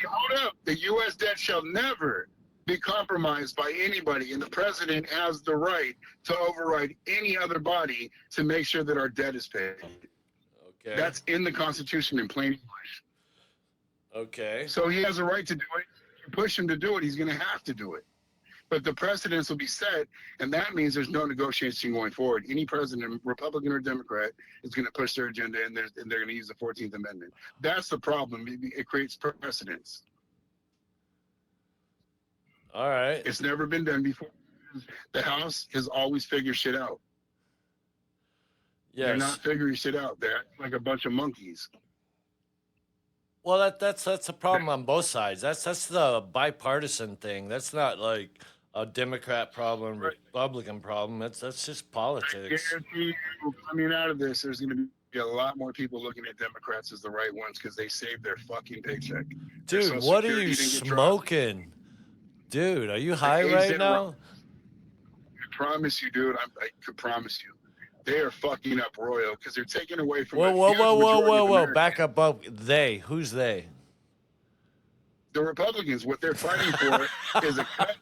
Hold up. The U.S. debt shall never be compromised by anybody, and the president has the right to override any other body to make sure that our debt is paid. Okay. That's in the Constitution in plain English. Okay. So he has a right to do it. If you push him to do it, he's going to have to do it. But the precedents will be set, and that means there's no negotiation going forward. Any president, Republican or Democrat, is going to push their agenda, and they're going to use the 14th Amendment. That's the problem. It creates precedents. All right. It's never been done before. The House has always figured shit out. They're Yes. not figuring shit out. They're like a bunch of monkeys. Well, that's a problem on both sides. That's the bipartisan thing. That's not like a Democrat problem, Republican problem. That's just I politics. guarantee you, coming out of this, there's going to be a lot more people looking at Democrats as the right ones because they saved their fucking paycheck. Their Dude, Social what are Security you didn't get dropped. smoking? Dude, are you high Is right it now? I promise you, dude. I could promise you. They are fucking up Royal because they're taking away from Whoa, a whoa, huge whoa, whoa, majority whoa, of whoa! Americans. Back up. They? Who's they? The Republicans, what they're fighting for is a cut.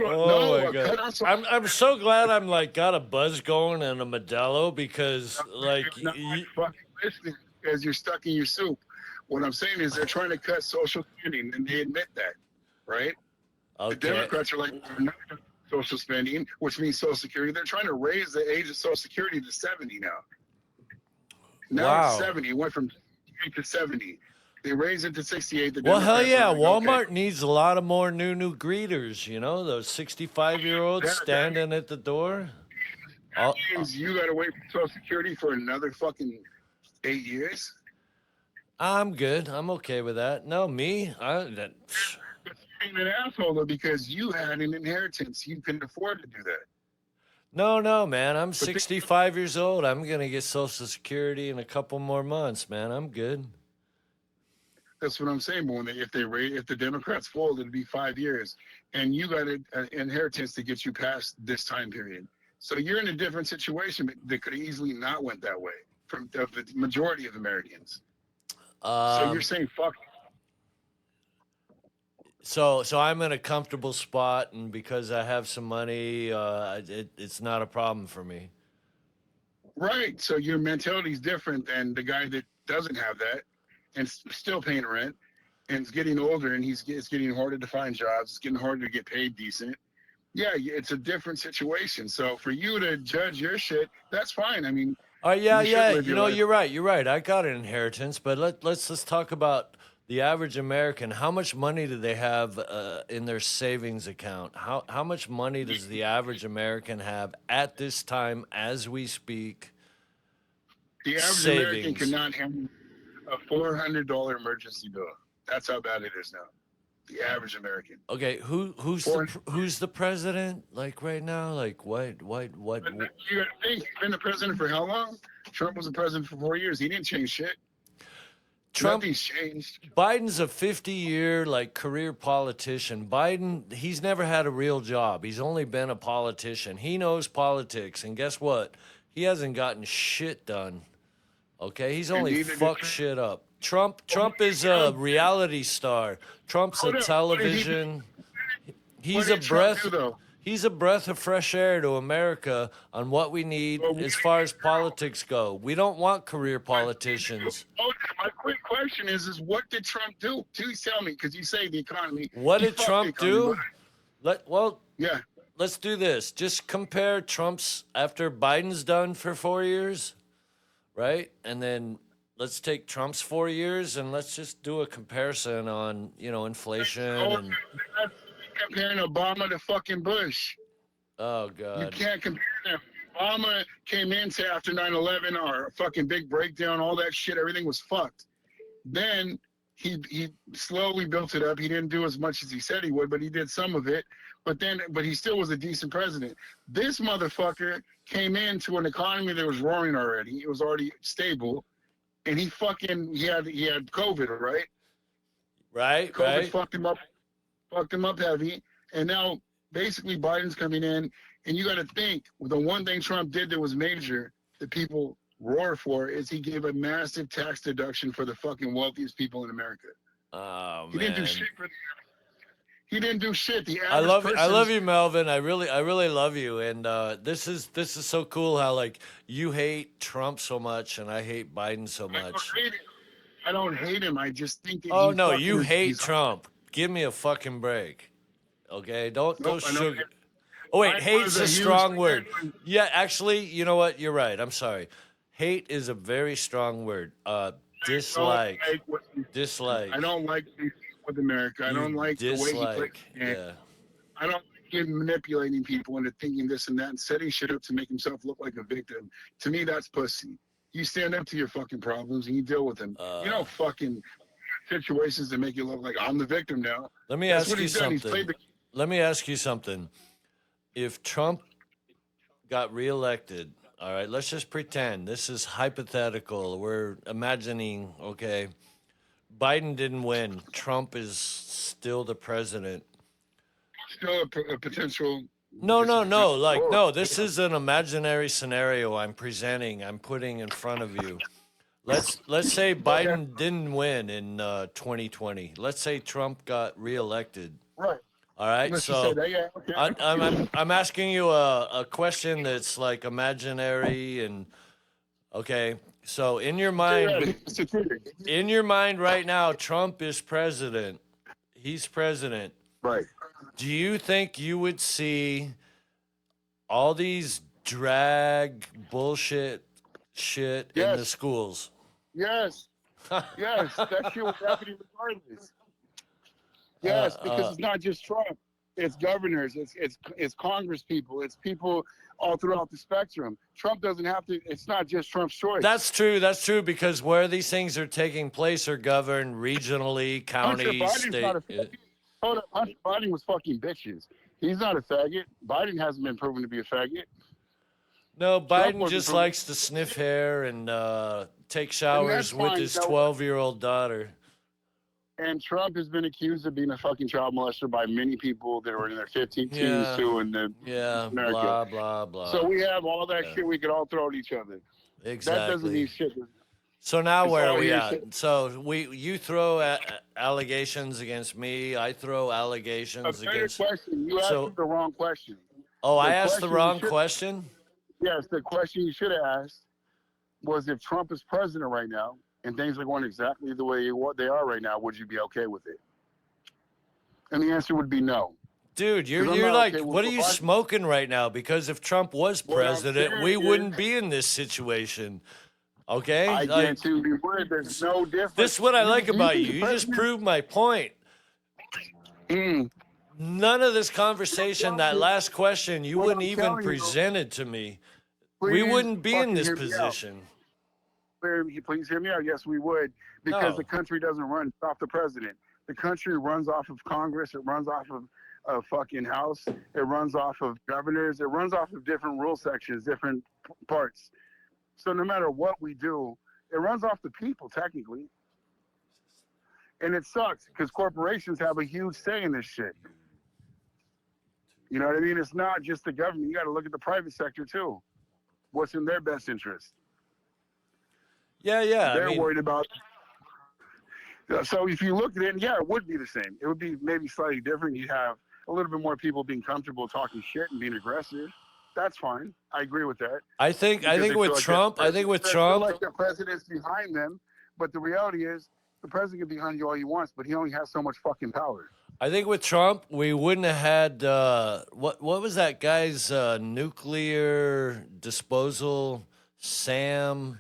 Oh my a god! cut on I'm so glad I'm like got a buzz going and a Modelo because like You're not fucking listening because you're stuck in your soup. What I'm saying is they're trying to cut social spending, and they admit that, right? The okay. Democrats are like, we're not gonna cut social spending, which means Social Security. They're trying to raise the age of Social Security to 70 now. Now Wow. it's 70. It went from 68 to 70. They raised it to 68. The Well, hell Democrats yeah! are like, Walmart okay. needs a lot of more new greeters. You know, those 65-year-olds That- standing at the door. That means you got to wait for Social Security for another fucking 8 years. I'm good. I'm okay with that. No, me. But you're being an asshole though because you had an inheritance. You couldn't afford to do that. No, man. I'm they- 65 years old. I'm gonna get Social Security in a couple more months, man. I'm good. That's what I'm saying. But if the Democrats fold, it'd be 5 years, and you got an inheritance to get you past this time period. So you're in a different situation that could easily not went that way from the majority of Americans. So you're saying fuck. So I'm in a comfortable spot, and because I have some money, it's not a problem for me. Right. So your mentality is different than the guy that doesn't have that and still paying rent and is getting older and it's getting harder to find jobs. It's getting harder to get paid decent. Yeah, it's a different situation. So for you to judge your shit, that's fine. I mean, Oh yeah, You should yeah. live You your know, life. you're right. You're right. I got an inheritance, but let's talk about the average American. How much money do they have in their savings account? How much money does the average American have at this time as we speak? the average American Savings. cannot handle a $400 emergency bill. That's how bad it is now. The average American. Okay, who's the president like right now? Like what? But you gotta think, he's been the president for how long? Trump was the president for 4 years. He didn't change shit. Trump Nothing's changed. Biden's a 50-year like career politician. Biden, he's never had a real job. He's only been a politician. He knows politics, and guess what? He hasn't gotten shit done. Okay, he's only neither did fucked Trump. shit up. Trump is a reality star. Trump's a Hold up, what did he do? television. He's What a did Trump breath. do, though? He's a breath of fresh air to America on what we need Well, as far as politics go. We don't want career politicians. Oh, my quick question is what did Trump do? Please tell me, because you say the economy. What He did fucked Trump the economy, do? but- Yeah. Let's do this. Just compare Trump's after Biden's done for 4 years, right? And then let's take Trump's 4 years and let's just do a comparison on, inflation and That's comparing Obama to fucking Bush. oh You god. can't compare them. Obama came into after 9/11, our fucking big breakdown, all that shit, everything was fucked. Then he slowly built it up. He didn't do as much as he said he would, but he did some of it. But he still was a decent president. This motherfucker came into an economy that was roaring already. It was already stable, and he had COVID, right? Right, COVID right. fucked him up heavy. And now basically Biden's coming in, and you got to think the one thing Trump did that was major that people roar for is he gave a massive tax deduction for the fucking wealthiest people in America. Oh He man. didn't do shit for He didn't do shit. The I average love you, Melvin. I really love you. And this is so cool how like you hate Trump so much and I hate Biden so much. I don't hate him. I just think that Oh he no, fucking you is- hate he's- Trump. Give me a fucking break. Okay? Don't Nope, I don't sugar. hate- Oh wait, I hate's was a a huge strong fan word. when- Yeah, actually, you know what? You're right. I'm sorry. Hate is a very strong word. Dislike. I don't like what he- Dislike. I don't like this with America. I You don't like the way he plays dislike. the game. Yeah. I don't like him manipulating people into thinking this and that and setting shit up to make himself look like a victim. To me, that's pussy. You stand up to your fucking problems and you deal with them. You don't fucking situations that make you look like I'm the victim now. Let me That's ask what you he's done. He's something. played the Let me ask you something. If Trump got reelected, all right, let's just pretend this is hypothetical. We're imagining, okay, Biden didn't win. Trump is still the president. still a potential. No. Like, Oh, no, this is an imaginary scenario I'm presenting, I'm putting in front of you. Let's say Biden didn't win in 2020. Let's say Trump got reelected. Right. All right, Unless you say so that, yeah, okay. I'm asking you a question that's like imaginary and okay. So Security. in your mind right now, Trump is president. He's president. Right. Do you think you would see all these drag bullshit shit in the Yes. schools? Yes. Yes. That shit was happening regardless. Uh, Yes, because uh, it's not just Trump. It's governors. It's Congress people. It's people all throughout the spectrum. Trump doesn't have to. It's not just Trump's choice. That's true. That's true because where these things are taking place are governed regionally, Hunter county, Biden's not a state. faggot. Hold up, Hunter Biden was fucking bitches. He's not a faggot. Biden hasn't been proven to be a faggot. No, Biden wasn't just proven- likes to sniff hair and take that's showers with fine, his you know. 12-year-old daughter. And Trump has been accused of being a fucking child molester by many people that were in their 15 teens Yeah. too in the Yeah, America. blah, blah, blah. So we have all that Yeah. shit we could all throw at each other. That doesn't mean Exactly. shit. So now It's where all are we hearsay. at? So you throw allegations against me. I throw A allegations better against. question. You asked So- the wrong question. Oh, I the asked the question you wrong should- question. Yes, the question you should have asked was if Trump is president right now and things are going exactly the way they are right now, would you be okay with it? And the answer would be no. Dude, 'Cause I'm you're not like, okay with what are what you Biden- smoking right now? Because if Trump was What I'm president, saying we is- wouldn't be in this situation. Okay? I Like, guarantee you would. There's no difference. this is what I like about think you. the You just president- proved my point. None of this conversation, that last question, you What wouldn't I'm even telling you- presented to me. We Please wouldn't be in fucking this hear me out. position. Please hear me out. Yes, we would, because No. the country doesn't run off the president. The country runs off of Congress. It runs off of a fucking House. It runs off of governors. It runs off of different rule sections, different parts. So no matter what we do, it runs off the people technically. And it sucks because corporations have a huge say in this shit. You know what I mean? It's not just the government. You got to look at the private sector too. What's in their best interest? Yeah, yeah. They're I mean, worried about. So if you look at it, yeah, it would be the same. It would be maybe slightly different. You'd have a little bit more people being comfortable talking shit and being aggressive. That's fine. I agree with that. I think Because they with feel like Trump, the I think with they feel Trump, like the president's behind them, but the reality is the president can be behind you all he wants, but he only has so much fucking power. I think with Trump, we wouldn't have had what was that guy's nuclear disposal, Sam,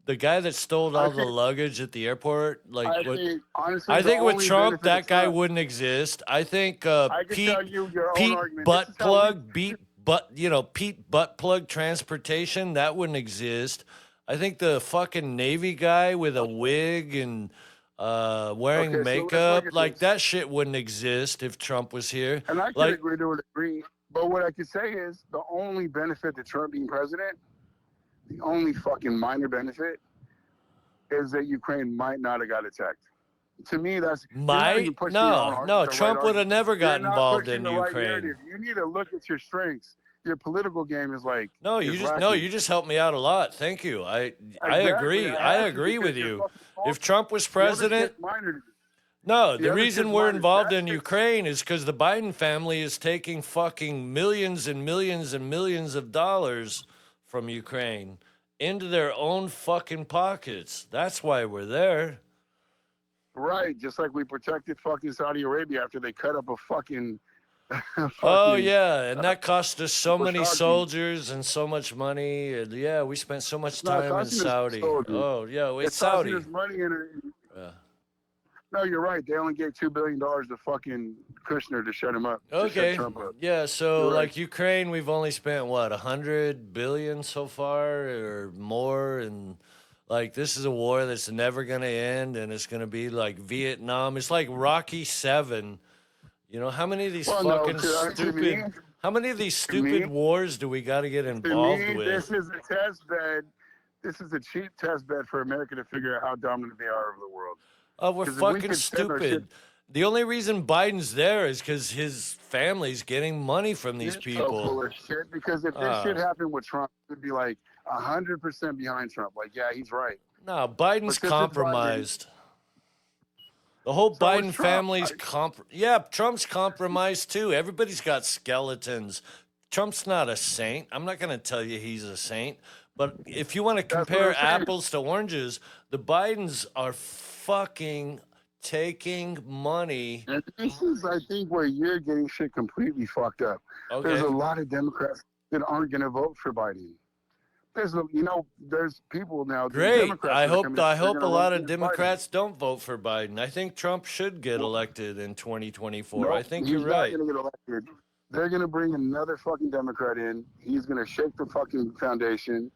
the guy that stole all the luggage at the airport. Like, I what, think, honestly, I the think with only Trump, benefit that of guy Trump- wouldn't exist. I think I can Pete tell you your own Pete argument. butt This is how we- plug, Pete butt plug transportation, that wouldn't exist. I think the fucking Navy guy with a wig and wearing Okay, so let's makeup, look at like this. that shit wouldn't exist if Trump was here. And I can Like- agree to agree. But what I could say is the only benefit to Trump being president, the only fucking minor benefit, is that Ukraine might not have got attacked. To me, that's you're not even Might pushing your own no, argument, no. the Trump right would have argument. never You're got not involved pushing in the right Ukraine. narrative. You need to look at your strengths. Your political game is like No, is you just lacking. you just helped me out a lot. Thank you. I Exactly. agree. I have to agree because with you're you. fucking false. If Trump was The other president, shit's minor to me. no, The the other reason shit's we're minor. involved in That's it. Ukraine is because the Biden family is taking fucking millions and millions and millions of dollars from Ukraine into their own fucking pockets. That's why we're there. Right, just like we protected fucking Saudi Arabia after they cut up a fucking. Oh fucking- yeah, and that cost us so many Khashoggi. soldiers and so much money. And yeah, we spent so much not time in costing us Saudi. soldiers. Oh yeah, it's It's costing Saudi. us money and Yeah. no, you're right. They only gave $2 billion to fucking Kushner to shut him up. to shut Okay. Trump up. Yeah. So You're right. like Ukraine, we've only spent what 100 billion so far or more, and like this is a war that's never gonna end, and it's gonna be like Vietnam. It's like Rocky 7. You know how many of these Well, no, fucking to me- stupid? How many of these to stupid me- wars do we got to get To involved me, with? this is a test bed. This is a cheap test bed for America to figure out how dominant they are over the world. Oh, we're 'Cause if we fucking could send our stupid. The only reason Biden's there is because his family's getting money from these You're so full people. of shit. Because if this Ah. shit happened with Trump, it'd be like 100% behind Trump. Like, yeah, he's right. No, Biden's since it's Biden- compromised. The whole So is Biden Trump. family's yeah, Trump's compromised too. Everybody's got skeletons. Trump's not a saint. I'm not going to tell you he's a saint, but if you want to That's what compare I'm saying. apples to oranges, the Bidens are fucking taking money. And this is, I think, where you're getting shit completely fucked up. There's a Okay. lot of Democrats that aren't going to vote for Biden. There's people now. Great. Democrats I that are hope coming- I they're hope gonna a run lot of against Democrats don't vote for Biden. I think Trump should get Well, elected in 2024. Nope, I think he's you're right. not going to get elected. They're going to bring another fucking Democrat in. He's going to shake the fucking foundation.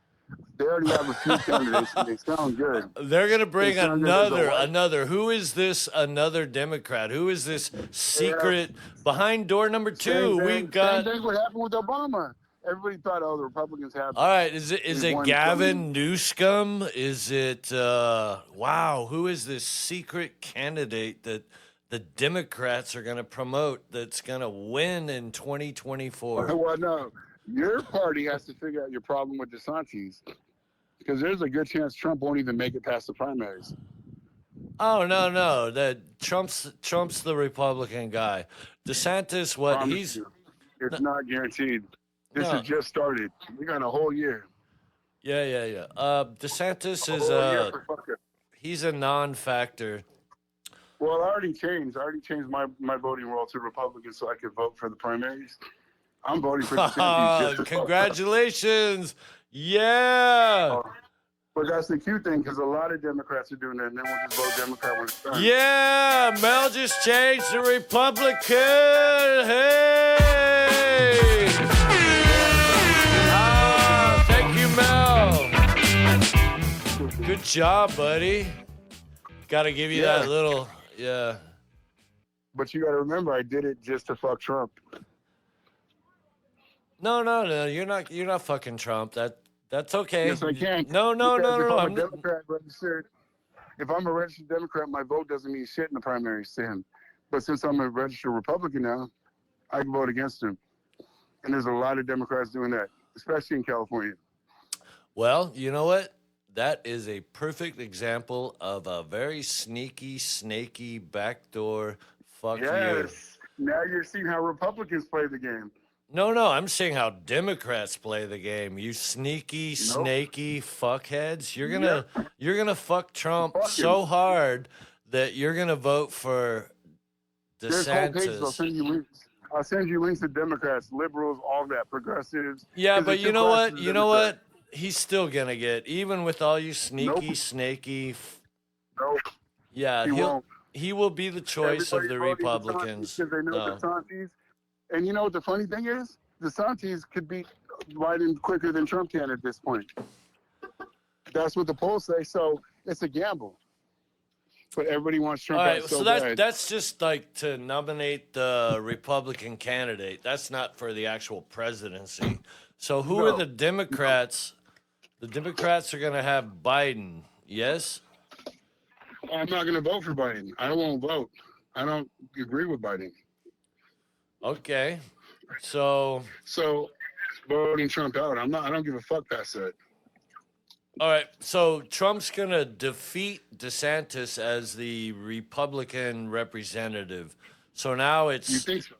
They already have a few candidates. And they sound good. They're gonna bring sound good as a white- another. Who is this? Another Democrat? Who is this secret behind door number 2? We got. Same thing what happened with Obama. Everybody thought, oh, the Republicans have. All right, is it We won Gavin Newsom? Is it wow? Who is this secret candidate that the Democrats are gonna promote that's gonna win in 2024? Well, no. Your party has to figure out your problem with DeSantis, because there's a good chance Trump won't even make it past the primaries. Oh no, that Trump's the Republican guy. DeSantis, what Promise he's you. It's not guaranteed. This No. has just started. We got a whole year. yeah. DeSantis is A whole year for fucking- he's a non-factor. Well, I already changed. my voting role to Republican so I could vote for the primaries. I'm voting for DeSantis. just to- Congratulations! Yeah, But that's the cute thing, because a lot of Democrats are doing that, and then we'll just vote Democrat when it's done. yeah. Mel just changed to Republican. Hey! Ah, thank you, Mel. Good job, buddy. Got to give you Yeah. that little, yeah. But you got to remember, I did it just to fuck Trump. No, you're not fucking Trump. That's okay. Yes, I can. No. Because if I'm I'm a Democrat registered, if I'm a registered Democrat, my vote doesn't mean shit in the primaries to him. But since I'm a registered Republican now, I can vote against him. And there's a lot of Democrats doing that, especially in California. Well, you know what? That is a perfect example of a very sneaky, snaky, backdoor fuck you. Yes. Now you're seeing how Republicans play the game. No, I'm seeing how Democrats play the game. You sneaky, snaky fuckheads. You're gonna fuck Trump Fuck him. so hard that you're gonna vote for There's whole pages. I'll DeSantis. send you links. I'll send you links to Democrats, liberals, all that, progressives. Yeah, 'Cause but there's you two know classes what? of You know Democrats. what? He's still gonna get, even with all you sneaky, Nope. snaky. Nope, Yeah, he won't. he will be the choice of the Everybody voted Republicans. DeSantis 'cause they know No. DeSantis. And you know what the funny thing is? DeSantis could beat Biden quicker than Trump can at this point. That's what the polls say. So it's a gamble. But everybody wants Trump All right, out so so that's bad. that's just like to nominate the Republican candidate. That's not for the actual presidency. So who are No. the Democrats? The Democrats are going to have Biden. Yes. I'm not going to vote for Biden. I won't vote. I don't agree with Biden. Okay. So So voting Trump out. I don't give a fuck past that. all right. So Trump's going to defeat DeSantis as the Republican representative. So now You it's think so?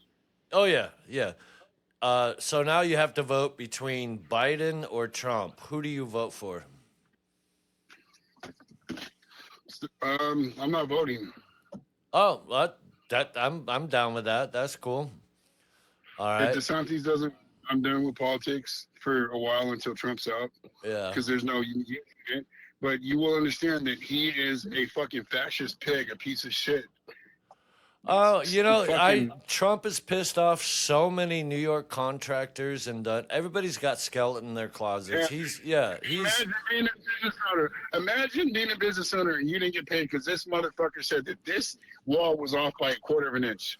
oh yeah. So now you have to vote between Biden or Trump. Who do you vote for? I'm not voting. Oh, what? That I'm down with that. That's cool. All If right. DeSantis doesn't, I'm done with politics for a while until Trump's out, Yeah. because there's no union. But you will understand that he is a fucking fascist pig, a piece of shit. Oh, you know, Fucking- Trump has pissed off so many New York contractors and everybody's got skeleton in their closets. Yeah. He's Imagine being a business owner. Imagine being a business owner and you didn't get paid because this motherfucker said that this wall was off by 1/4 of an inch.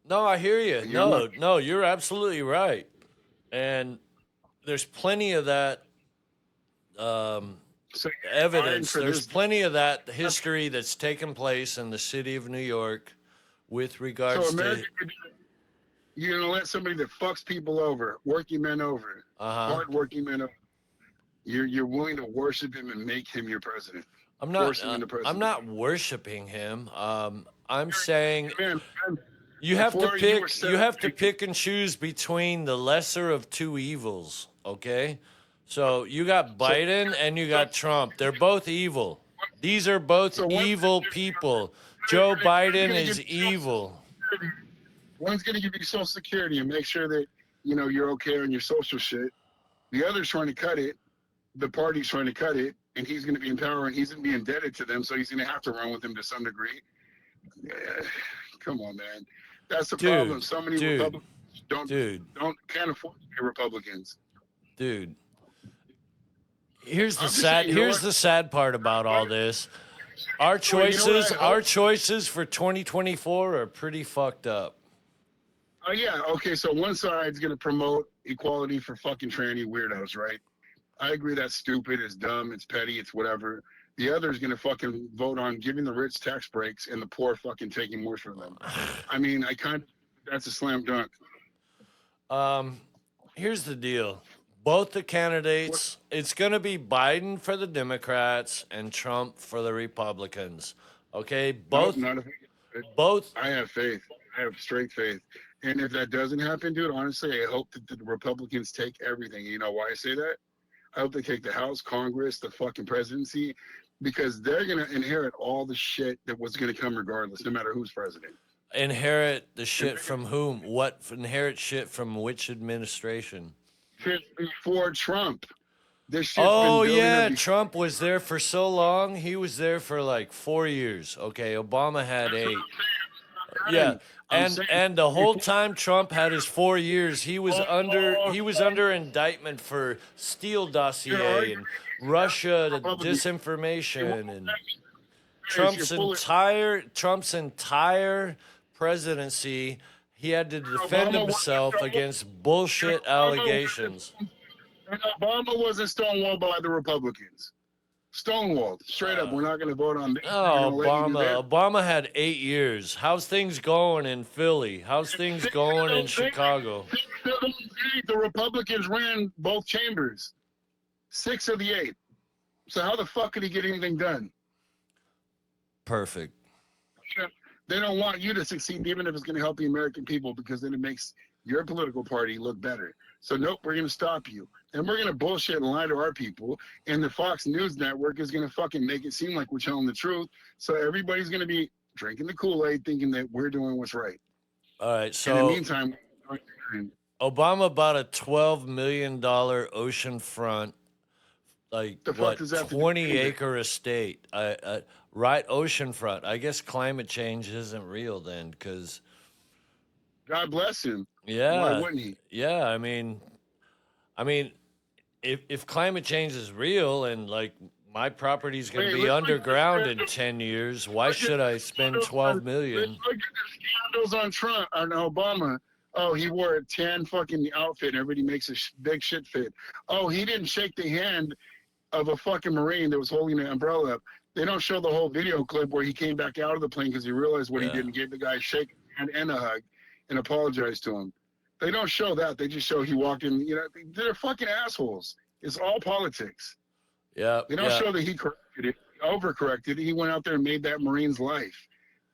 no, I hear you. You're No, you're absolutely right. And there's plenty of that So evidence. for There's this- plenty of that history that's taken place in the city of New York with regards So to imagine you're gonna let somebody that fucks people over, working men over, uh-huh. hard working men over, You're willing to worship him and make him your president. I'm not. Force him into I'm presidency. not worshiping him. I'm saying Man, you have to before you were pick. set You up have to to- pick and choose between the lesser of two evils. Okay, so you got Biden and you got Trump. They're both evil. These are both So one- evil people. Joe Biden is evil. One's going to give you Social Security and make sure that you're okay on your social shit. The other's trying to cut it. The party's trying to cut it, and he's going to be in power, and he's going to be indebted to them, so he's going to have to run with them to some degree. Yeah, come on, man. That's the problem. So many Republicans can't afford to be Republicans. Dude. Here's the I'm just sad. saying, you know Here's what? the sad part about all this. Our Well, you know what choices. I Our hope? choices for 2024 are pretty fucked up. Oh yeah, okay. So one side's gonna promote equality for fucking tranny weirdos, right? I agree that's stupid, it's dumb, it's petty, it's whatever. The other's gonna fucking vote on giving the rich tax breaks and the poor fucking taking more from them. I mean, that's a slam dunk. Here's the deal. Both the candidates, it's going to be Biden for the Democrats and Trump for the Republicans. Okay? Both. Nope, Both. I have faith. I have straight faith. And if that doesn't happen, dude, honestly, I hope that the Republicans take everything. You know why I say that? I hope they take the House, Congress, the fucking presidency, because they're going to inherit all the shit that was going to come regardless, no matter who's president. Inherit the shit from whom? What? Inherit shit from which administration? Before Trump. This shit's Oh, been building yeah. up Trump was there for so long. He was there for like 4 years. Okay. Obama had 8. Yeah. And the whole time Trump had his 4 years, he was under indictment for Steele dossier and Russia, the disinformation, and Trump's entire presidency. He had to defend himself against bullshit allegations. And Obama wasn't stonewalled by the Republicans. Stonewalled. Straight up, we're not going to vote on this. Oh, Obama had 8 years. How's things going in Philly? How's things going in Chicago? 6 of the 8, the Republicans ran both chambers. 6 of the 8. So how the fuck could he get anything done? Perfect. They don't want you to succeed, even if it's going to help the American people, because then it makes your political party look better. So nope, we're going to stop you. And we're going to bullshit and lie to our people. And the Fox News network is going to fucking make it seem like we're telling the truth. So everybody's going to be drinking the Kool-Aid thinking that we're doing what's right. All right, In so the meantime, Obama bought a $12 million oceanfront, like, The fuck what, does that have to do 20-acre estate. Right, oceanfront. I guess climate change isn't real then, because, God bless him. yeah. Why wouldn't he? Yeah, I mean, if climate change is real and like my property's going to Wait, be let's underground in 10 years, why should I spend 12 million? Let's look at the scandals on Trump, on Obama. Oh, he wore a tan fucking outfit and everybody makes a big shit fit. Oh, he didn't shake the hand of a fucking Marine that was holding an umbrella up. They don't show the whole video clip where he came back out of the plane because he realized what he did and gave the guy a shake and a hug and apologized to him. They don't show that. They just show he walked in. You know, they're fucking assholes. It's all politics. Yeah. They don't show that he corrected it, overcorrected. He went out there and made that Marine's life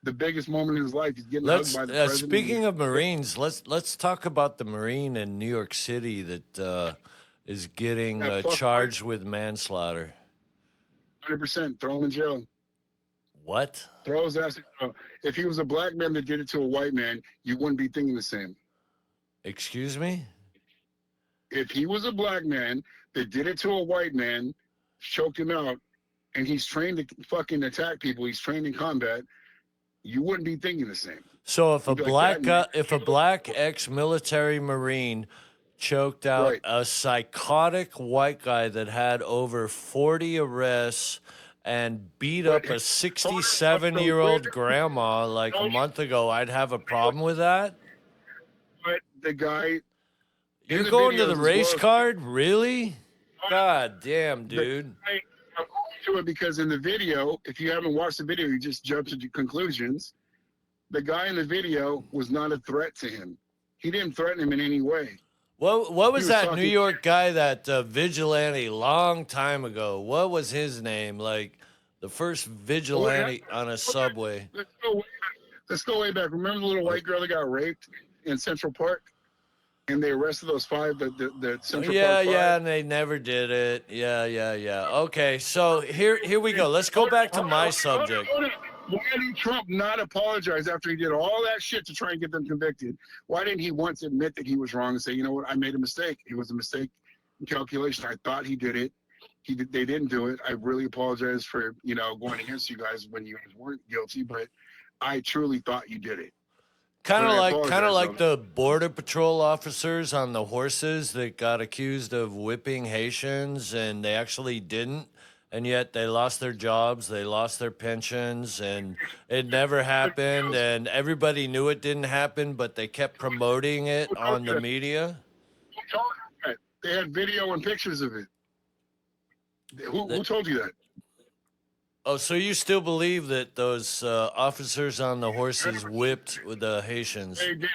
the biggest moment in his life. He's getting hugged by the president. Speaking of Marines, let's talk about the Marine in New York City that is getting charged with manslaughter. 100%. Throw him in jail. What? Throw his ass in jail. If he was a black man that did it to a white man, you wouldn't be thinking the same. Excuse me? If he was a black man that did it to a white man, choked him out, and he's trained to fucking attack people, he's trained in combat, you wouldn't be thinking the same. So if a You'd be like, black ex-military Marine choked out a psychotic white guy that had over 40 arrests and beat up a 67-year-old grandma like a month ago, I'd have a problem with that? But the guy... You're going to the race card? Really? God damn, dude. I'm going to it because in the video, if you haven't watched the video, you just jump to conclusions. The guy in the video was not a threat to him. He didn't threaten him in any way. What was was that New talking- York guy, that vigilante, long time ago? What was his name? Like the first vigilante on a subway. Let's go way back. Remember the little white girl that got raped in Central Park, and they arrested those five, the Central Yeah, Park five? yeah, and they never did it. Yeah. Okay, so here we go. Let's go back to my subject. Why did Trump not apologize after he did all that shit to try and get them convicted? Why didn't he once admit that he was wrong and say, you know what, I made a mistake. It was a mistake in calculation. I thought he did it. They didn't do it. I really apologize for, going against you guys when you guys weren't guilty, but I truly thought you did it. Kind of apologize, like the border patrol officers on the horses that got accused of whipping Haitians, and they actually didn't, and yet they lost their jobs, they lost their pensions, and it never happened, and everybody knew it didn't happen, but they kept promoting it on the media. They had video and pictures of it. Who told you that? Oh, so you still believe that those officers on the horses whipped with the Haitians? They did it.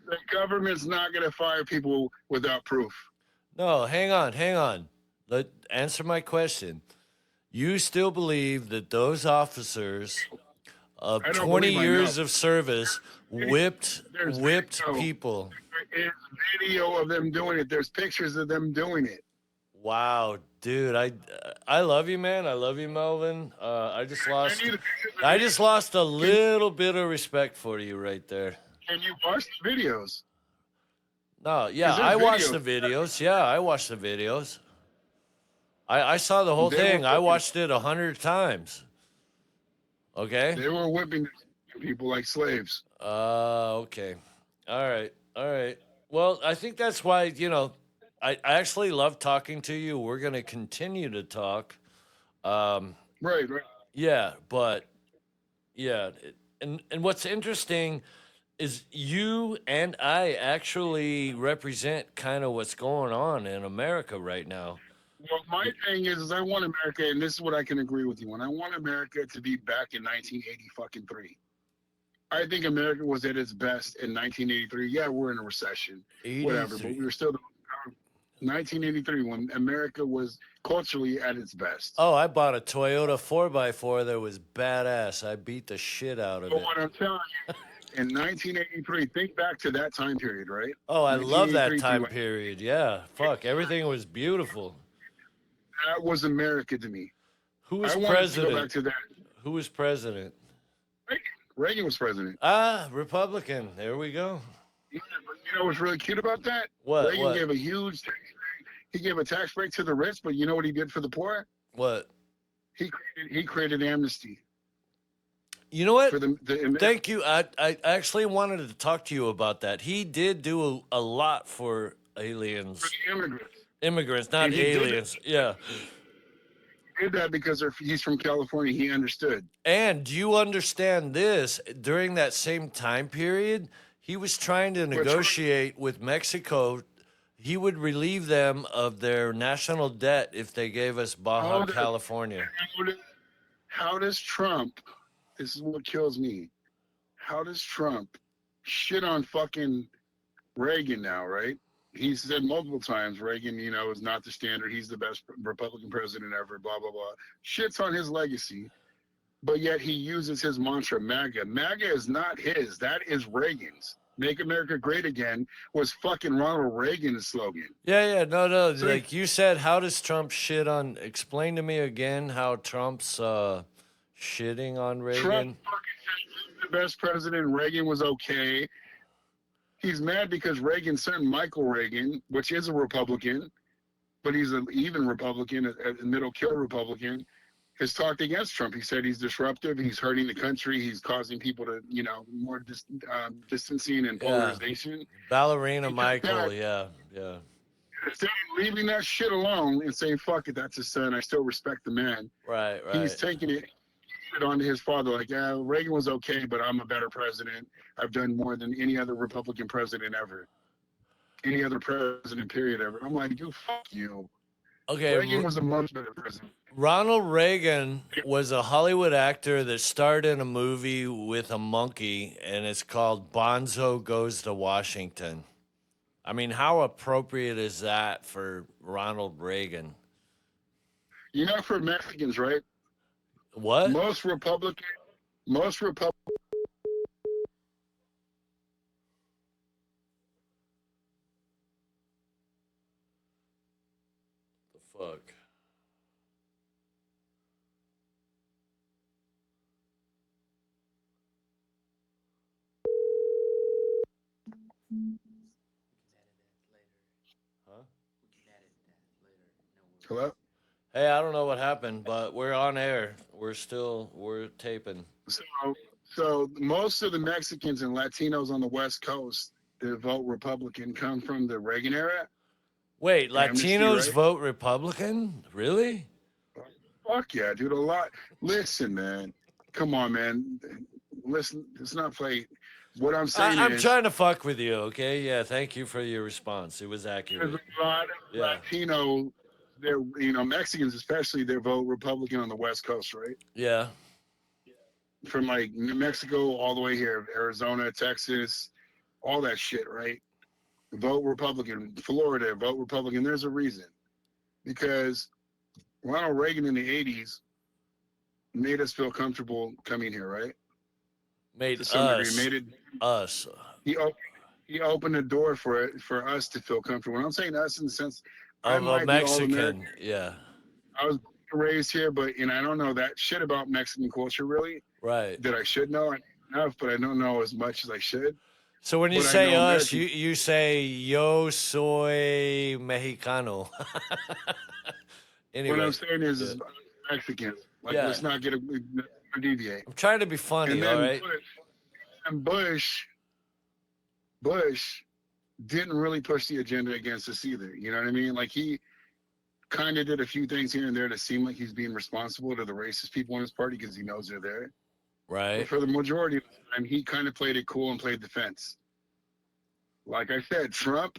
The government's not going to fire people without proof. No, hang on. Answer my question. You still believe that those officers of I don't 20 believe I years know. of service whipped There's video. people? There's video of them doing it. There's pictures of them doing it. Wow, dude, I love you, man. I love you, Melvin. I just lost need the pictures of I it. just lost a little bit of respect for you right there. Can you watch the videos? No, yeah, Is there I watched the video? videos. Yeah, I watched the videos. I saw the whole They were thing. I whipping- watched it 100 times. Okay. They were whipping people like slaves. Okay. All right. Well, I think that's why, I actually love talking to you. We're going to continue to talk. Right. Yeah, but yeah, and what's interesting is you and I actually represent kind of what's going on in America right now. Well, my thing is I want America, and this is what I can agree with you on. I want America to be back in 1983. I think America was at its best in 1983. Yeah, we're in a recession, whatever, but 83. we were still 1983 when America was culturally at its best. Oh, I bought a Toyota 4x4 that was badass. I beat the shit out of But it. what I'm telling you, in 1983, think back to that time period, right? Oh, I love that 1983 time like- period. Yeah, fuck, everything was beautiful. That was America to me. Who was I wanted to go back president? to that. Who was president? Reagan was president. Republican. There we go. Yeah, but you know what's really cute about that? What? Reagan What? gave a huge tax break. He gave a tax break to the rich, but you know what he did for the poor? What? He created amnesty You know what? for the Thank you. I actually wanted to talk to you about that. He did do a lot for aliens, for the immigrants. immigrants, not And he did it. aliens. Yeah. He did that because he's from California. He understood. And do you understand this? During that same time period, he was trying to negotiate with Mexico. He would relieve them of their national debt if they gave us Baja Oh, the- California. How does Trump? This is what kills me. How does Trump shit on fucking Reagan now? Right? He said multiple times Reagan, is not the standard. He's the best Republican president ever. Blah blah blah. Shits on his legacy, but yet he uses his mantra MAGA. MAGA is not his. That is Reagan's. Make America Great Again was fucking Ronald Reagan's slogan. Yeah, no. So- Like you said, how does Trump shit on? Explain to me again how Trump's shitting on Reagan. Trump fucking said he's the best president. Reagan was okay. He's mad because Reagan sent Michael Reagan, which is a Republican, but he's an even Republican, a middle kill Republican, has talked against Trump. He said he's disruptive. He's hurting the country. He's causing people to, more distancing and Yeah. polarization. Ballerina He Michael, took yeah. Instead of leaving that shit alone and saying, fuck it, that's his son. I still respect the man. Right. He's taking it on his father, like, yeah, Reagan was okay, but I'm a better president. I've done more than any other Republican president ever. Any other president, period, ever. I'm like, dude, fuck you. Okay, Reagan was a much better president. Ronald Reagan was a Hollywood actor that starred in a movie with a monkey, and it's called Bonzo Goes to Washington. I mean, how appropriate is that for Ronald Reagan? You know, for Mexicans, right? What? Most Republican, most Republican. The fuck? Huh? Hello. Hey, I don't know what happened, but we're on air. We're taping. So most of the Mexicans and Latinos on the West Coast that vote Republican come from the Reagan era. Wait, Amnesty, Latinos right? vote Republican? Really? Fuck yeah, dude. A lot. Listen, man. Come on, man. Listen, let's not play. What I'm saying I'm is, trying to fuck with you, okay? Yeah, thank you for your response. It was there's accurate. a lot of Yeah. Latino, they're, Mexicans especially, they vote Republican on the West Coast, right? Yeah. From like New Mexico all the way here, Arizona, Texas, all that shit, right? Vote Republican. Florida, vote Republican. There's a reason. Because Ronald Reagan in the 80s made us feel comfortable coming here, right? Made To some degree. us. Made it, Us. he opened the door for us to feel comfortable. When I'm saying us in the sense, I Of a might be all Mexican. American. Yeah. I was raised here, but I don't know that shit about Mexican culture really Right. that I should know enough, but I don't know as much as I should. So when you But I say know us, American. you say yo soy Mexicano. What I'm Anyway, saying is Mexicans. Like, Yeah. let's not deviate. I'm trying to be funny, And all then right? Bush didn't really push the agenda against us either. You know what I mean? Like, he kind of did a few things here and there to seem like he's being responsible to the racist people in his party because he knows they're there. But Right. for the majority of the time, he kind of played it cool and played the fence. Like I said, Trump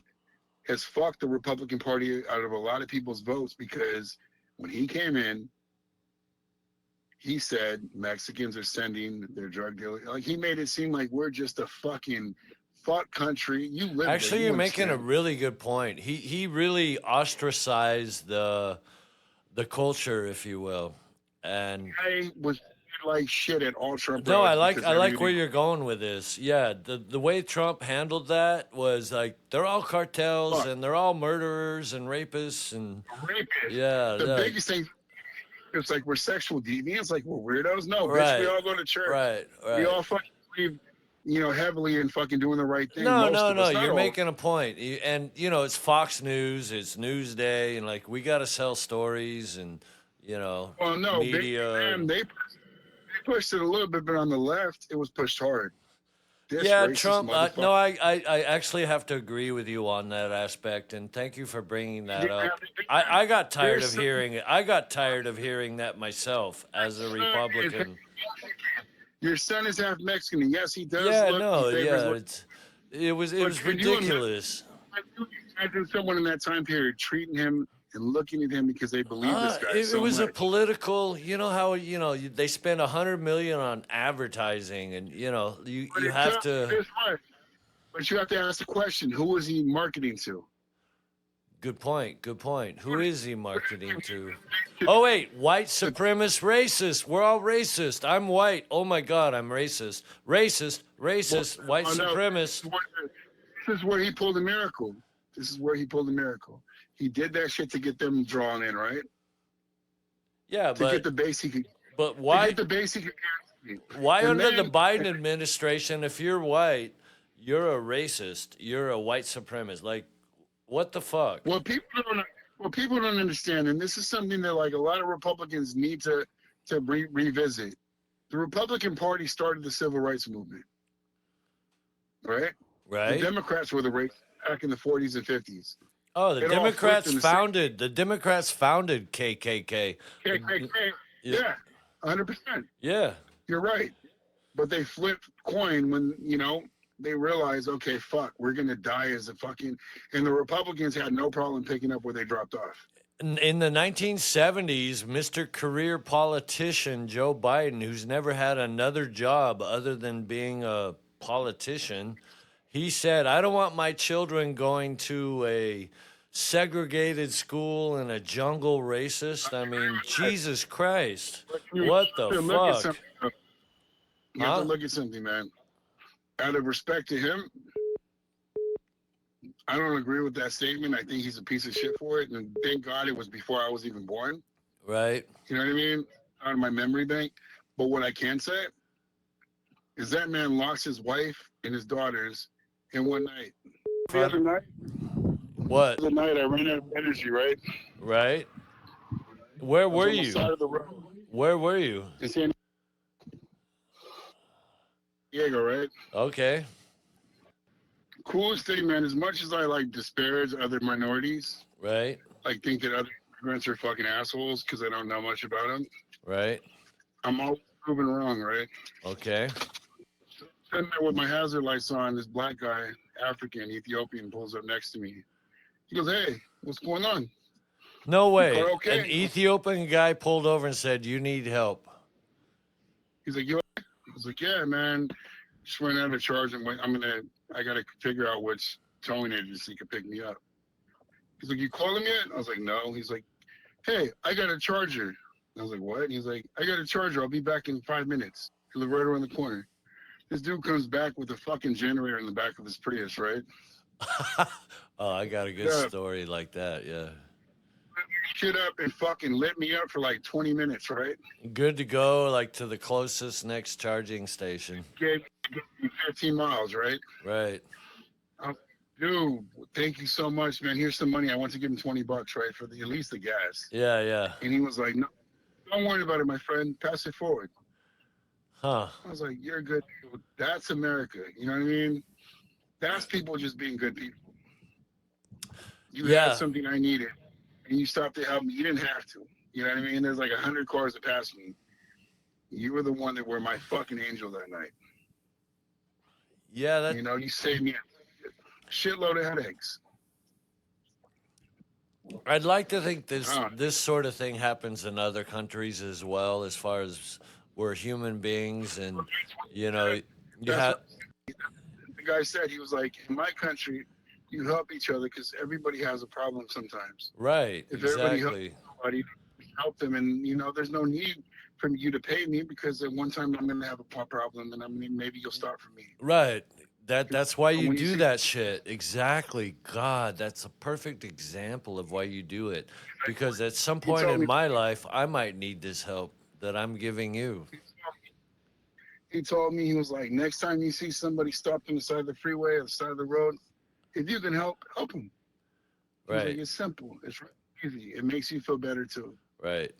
has fucked the Republican Party out of a lot of people's votes because when he came in, he said Mexicans are sending their drug dealers. Like, he made it seem like we're just a fucking fuck country. You live there, Actually, you you're making a understand. really good point. He really ostracized the culture, if you will. And I was like shit at all Trump no, I rallies like because I like where everything. you're going with this. Yeah, the way Trump handled that was like they're all cartels Fuck. and they're all murderers and rapists and Rapist. yeah, The like, biggest thing, it's like we're sexual deviants, like we're weirdos. No, bitch, Right. we all go to church. right, We right. all fucking believe, heavily in fucking doing the right thing. No, Most no, of no. us, not You're all. making a point, and it's Fox News, it's Newsday, and like we got to sell stories, and Well, no, media. they pushed it a little bit, but on the left, it was pushed hard. This Yeah, racist Trump. motherfucker. No, I actually have to agree with you on that aspect, and thank you for bringing that up. I got tired of hearing it. I got tired of hearing that myself as a Republican. Your son is half Mexican, and yes, he does. Yeah, look, no, he favors yeah, what- it was But could you ridiculous. imagine someone in that time period treating him and looking at him because they believe this guy It so was much. a political. You know how they spend $100 million on advertising, and you But it have does to. this much. But you have to ask the question: who is he marketing to? Good point. Good point. Who is he marketing to? Oh wait, white supremacist, racist. We're all racist. I'm white. Oh my God, I'm racist. Racist, racist, white Oh, no. supremacist. This is where he pulled a miracle. This is where he pulled a miracle. He did that shit to get them drawn in, right? Yeah, To get but the base he could. but To why get the base he could guarantee. why And under the then- Biden administration, if you're white, you're a racist. You're a white supremacist. Like, what the fuck? What people don't understand, and this is something that like a lot of Republicans need to revisit. The Republican Party started the civil rights movement, right? The Right? Democrats were the race back in the 40s and 50s. Oh, the it all Democrats flipped in the same- founded the Democrats founded KKK. KKK, Yeah. yeah, 100%. Yeah. You're right. But they flipped coin when, they realized, okay, fuck, we're going to die as a fucking. And the Republicans had no problem picking up where they dropped off. In the 1970s, Mr. Career Politician Joe Biden, who's never had another job other than being a politician, He said, I don't want my children going to a segregated school in a jungle racist. I mean, Jesus Christ. What the You look at fuck? something, you have Huh? to look at something, man. Out of respect to him, I don't agree with that statement. I think he's a piece of shit for it. And thank God it was before I was even born. Right? You know what I mean? Out of my memory bank. But what I can say is that man lost his wife and his daughters in one night. The other night, What? I ran out of energy, right? Right? Where I was were on the you? side of the road. Where were you? In San Diego, right? Okay. Coolest thing, man. As much as I like disparage other minorities, Right? like think that other immigrants are fucking assholes because I don't know much about them, Right? I'm always proven wrong, right? Okay. Sitting there with my hazard lights on, this black guy, African, Ethiopian, pulls up next to me. He goes, "Hey, what's going on?" No way. Okay. An Ethiopian guy pulled over and said, you need help. He's like, "You?" I was like, "Yeah, man. Just ran out of charge and I gotta figure out which towing agency could pick me up." He's like, "You calling yet?" I was like, "No." He's like, "Hey, I got a charger." I was like, "What?" And he's like, "I got a charger. I'll be back in 5 minutes." He lived right around the corner. This dude comes back with a fucking generator in the back of his Prius, right? Oh, I got a good Yeah. story like that. Yeah. Shit up and fucking lit me up for like 20 minutes, right? Good to go, like to the closest next charging station. Gave me 15 miles, right? Right. Dude, thank you so much, man. Here's some money. I want to give him $20, right, for at least the gas. Yeah, yeah. And he was like, "No, don't worry about it, my friend. Pass it forward." Huh. I was like, "You're good. Dude. That's America." You know what I mean? That's people just being good people. You Yeah. had something I needed, and you stopped to help me. You didn't have to. You know what I mean? There's like 100 cars that passed me. You were the one that were my fucking angel that night. Yeah, that You know, you saved me a shitload of headaches. I'd like to think this Huh. this sort of thing happens in other countries as well, as far as we're human beings and you know you That's have The guy said, he was like, "In my country, you help each other because everybody has a problem sometimes. right, If everybody helped exactly. somebody, help them, and you know, there's no need for you to pay me because at one time I'm gonna have a problem, and maybe you'll stop for me." Right. That's why you When you do see- that shit. Exactly. God, that's a perfect example of why you do it. Because at some point told in me- my life, I might need this help that I'm giving you. He told me, he was like, "Next time you see somebody stopped on the side of the freeway or the side of the road, if you can help them." He's like, Right. "It's simple. It's really easy. It makes you feel better too." Right.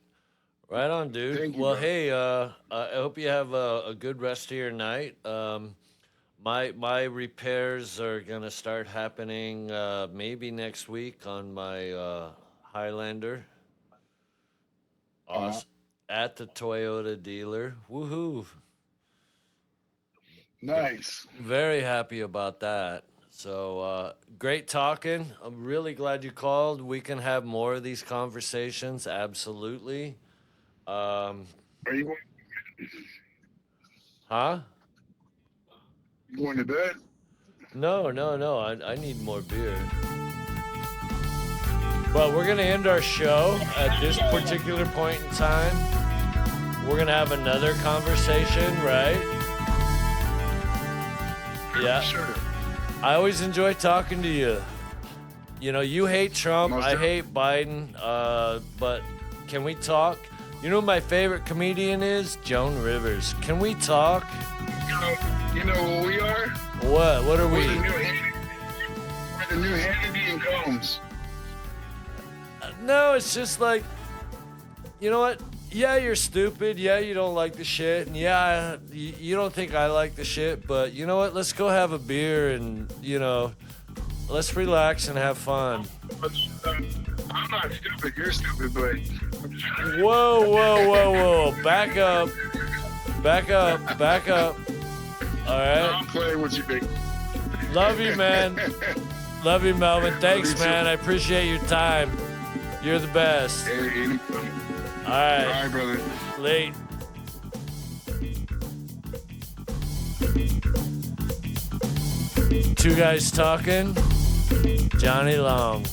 Right on, dude. Thank you, Well, bro. hey, I hope you have a good rest of your night. My repairs are gonna start happening maybe next week on my Highlander. Uh-huh. At the Toyota dealer. Woohoo! Nice. Very happy about that. So great talking. I'm really glad you called. We can have more of these conversations. Absolutely. Are you Huh? going to bed? No. I need more beer. But we're gonna end our show at this particular point in time. We're gonna have another conversation, right? Yeah. Sure. I always enjoy talking to you. You know, you hate Trump, Most I def- hate Biden, but can we talk? You know who my favorite comedian is? Joan Rivers. Can we talk? You know what we are? What are We're we? the new Hannity and Combs. No, it's just like, you know what? Yeah, you're stupid. Yeah, you don't like the shit. And yeah, you don't think I like the shit. But you know what? Let's go have a beer and, you know, let's relax and have fun. I'm not stupid. You're stupid, but Whoa. Back up. All right. I'm playing with you, big. Love you, man. Love you, Melvin. Thanks, you too. man. I appreciate your time. You're the best. Hey, anytime. All All right. right, brother. Late. Two guys talking. Johnny Long.